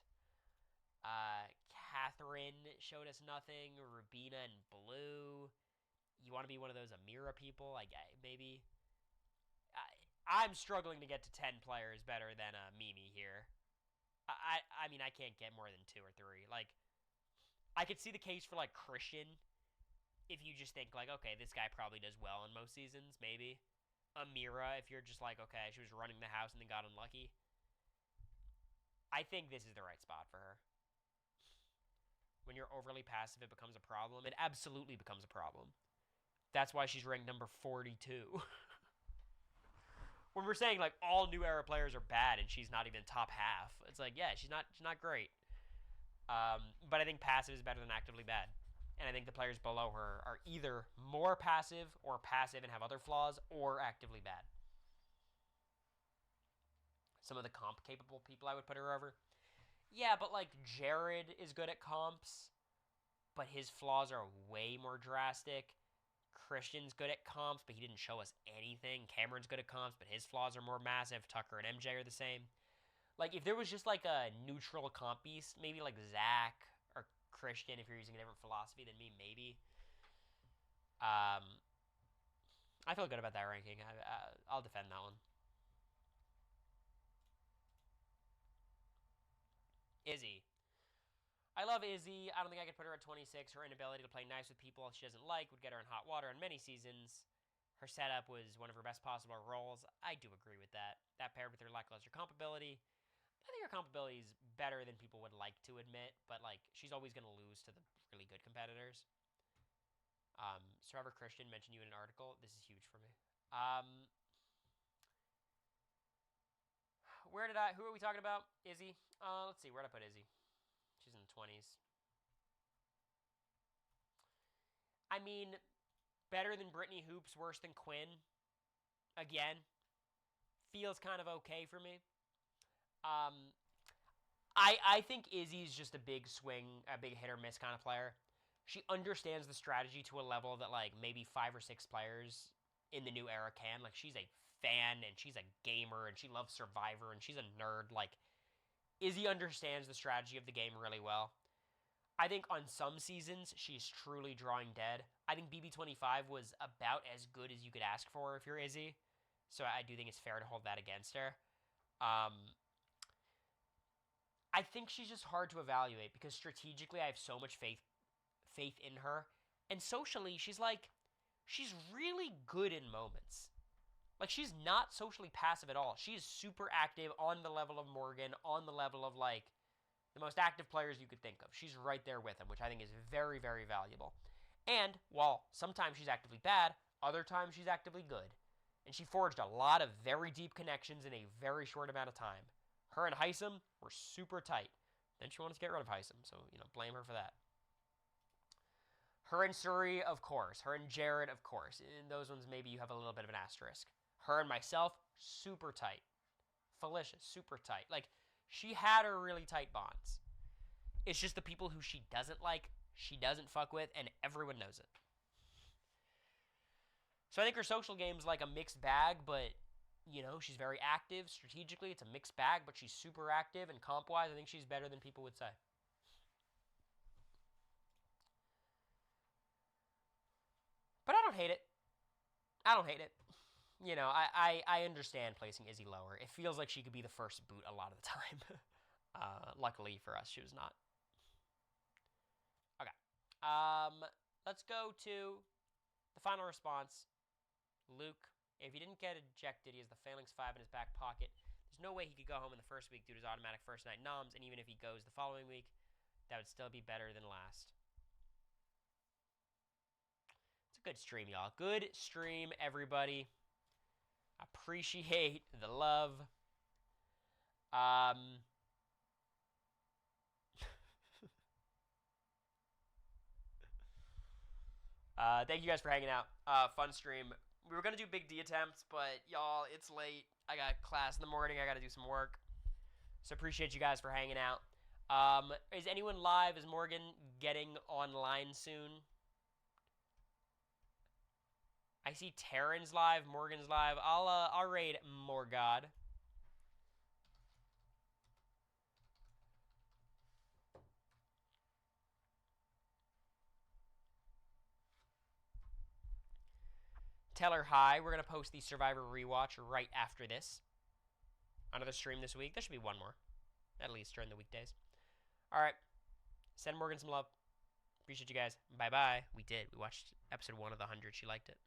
Catherine showed us nothing. Rubina and Blue. You want to be one of those Amira people? Like, maybe. I'm struggling to get to 10 players better than Mimi here. I mean, I can't get more than 2 or 3. Like, I could see the case for, like, Christian. If you just think, like, okay, this guy probably does well in most seasons, maybe. Amira, if you're just like, okay, she was running the house and then got unlucky. I think this is the right spot for her. When you're overly passive, it becomes a problem. It absolutely becomes a problem. That's why she's ranked number 42. When we're saying, like, all new era players are bad and she's not even top half, it's like, yeah, she's not great. But I think passive is better than actively bad. And I think the players below her are either more passive or passive and have other flaws or actively bad. Some of the comp-capable people I would put her over. Yeah, but, like, Jared is good at comps, but his flaws are way more drastic. Christian's good at comps, but he didn't show us anything. Cameron's good at comps, but his flaws are more massive. Tucker and MJ are the same. Like, if there was just, like, a neutral comp beast, maybe, like, Zach or Christian, if you're using a different philosophy than me, maybe. I feel good about that ranking. I'll defend that one. Izzy. I love Izzy. I don't think I could put her at 26. Her inability to play nice with people she doesn't like would get her in hot water in many seasons. Her setup was one of her best possible roles. I do agree with that. That paired with her lackluster comp ability. I think her comp ability is better than people would like to admit, but, like, she's always going to lose to the really good competitors. Survivor Christian mentioned you in an article. This is huge for me. Who are we talking about? Izzy? Let's see, where'd I put Izzy? She's in the 20s. I mean, better than Brittany Hoops, worse than Quinn. Again, feels kind of okay for me. I think Izzy's just a big swing, a big hit or miss kind of player. She understands the strategy to a level that, like, maybe 5 or 6 players in the new era can. Like, she's a fan and she's a gamer and she loves Survivor and she's a nerd. Like, Izzy understands the strategy of the game really well. I think on some seasons, she's truly drawing dead. I think BB25 was about as good as you could ask for if you're Izzy. So I do think it's fair to hold that against her. I think she's just hard to evaluate because strategically I have so much faith in her. And socially, she's really good in moments. Like, she's not socially passive at all. She is super active on the level of Morgan, on the level of, like, the most active players you could think of. She's right there with him, which I think is very, very valuable. And while sometimes she's actively bad, other times she's actively good. And she forged a lot of very deep connections in a very short amount of time. Her and Heisem were super tight. Then she wanted to get rid of Heisem, so, blame her for that. Her and Suri, of course. Her and Jared, of course. In those ones, maybe you have a little bit of an asterisk. Her and myself, super tight. Felicia, super tight. Like, she had her really tight bonds. It's just the people who she doesn't like, she doesn't fuck with, and everyone knows it. So I think her social game's like a mixed bag, but, she's very active. Strategically, it's a mixed bag, but she's super active, and comp-wise, I think she's better than people would say. But I don't hate it. I understand placing Izzy lower. It feels like she could be the first boot a lot of the time. Luckily for us, she was not. Okay. Let's go to the final response. Luke, if he didn't get ejected, he has the Phalanx 5 in his back pocket. There's no way he could go home in the first week due to his automatic first night noms, and even if he goes the following week, that would still be better than last. It's a good stream, y'all. Good stream, everybody. Appreciate the love. Thank you guys for hanging out. Fun stream. We were going to do Big D attempts, but y'all, it's late. I got class in the morning. I got to do some work. So appreciate you guys for hanging out. Is anyone live? Is Morgan getting online soon? I see Taryn's live. Morgan's live. I'll raid Morgod. Tell her hi. We're going to post the Survivor rewatch right after this. Another stream this week. There should be one more. At least during the weekdays. Alright. Send Morgan some love. Appreciate you guys. Bye-bye. We did. We watched episode 1 of the 100. She liked it.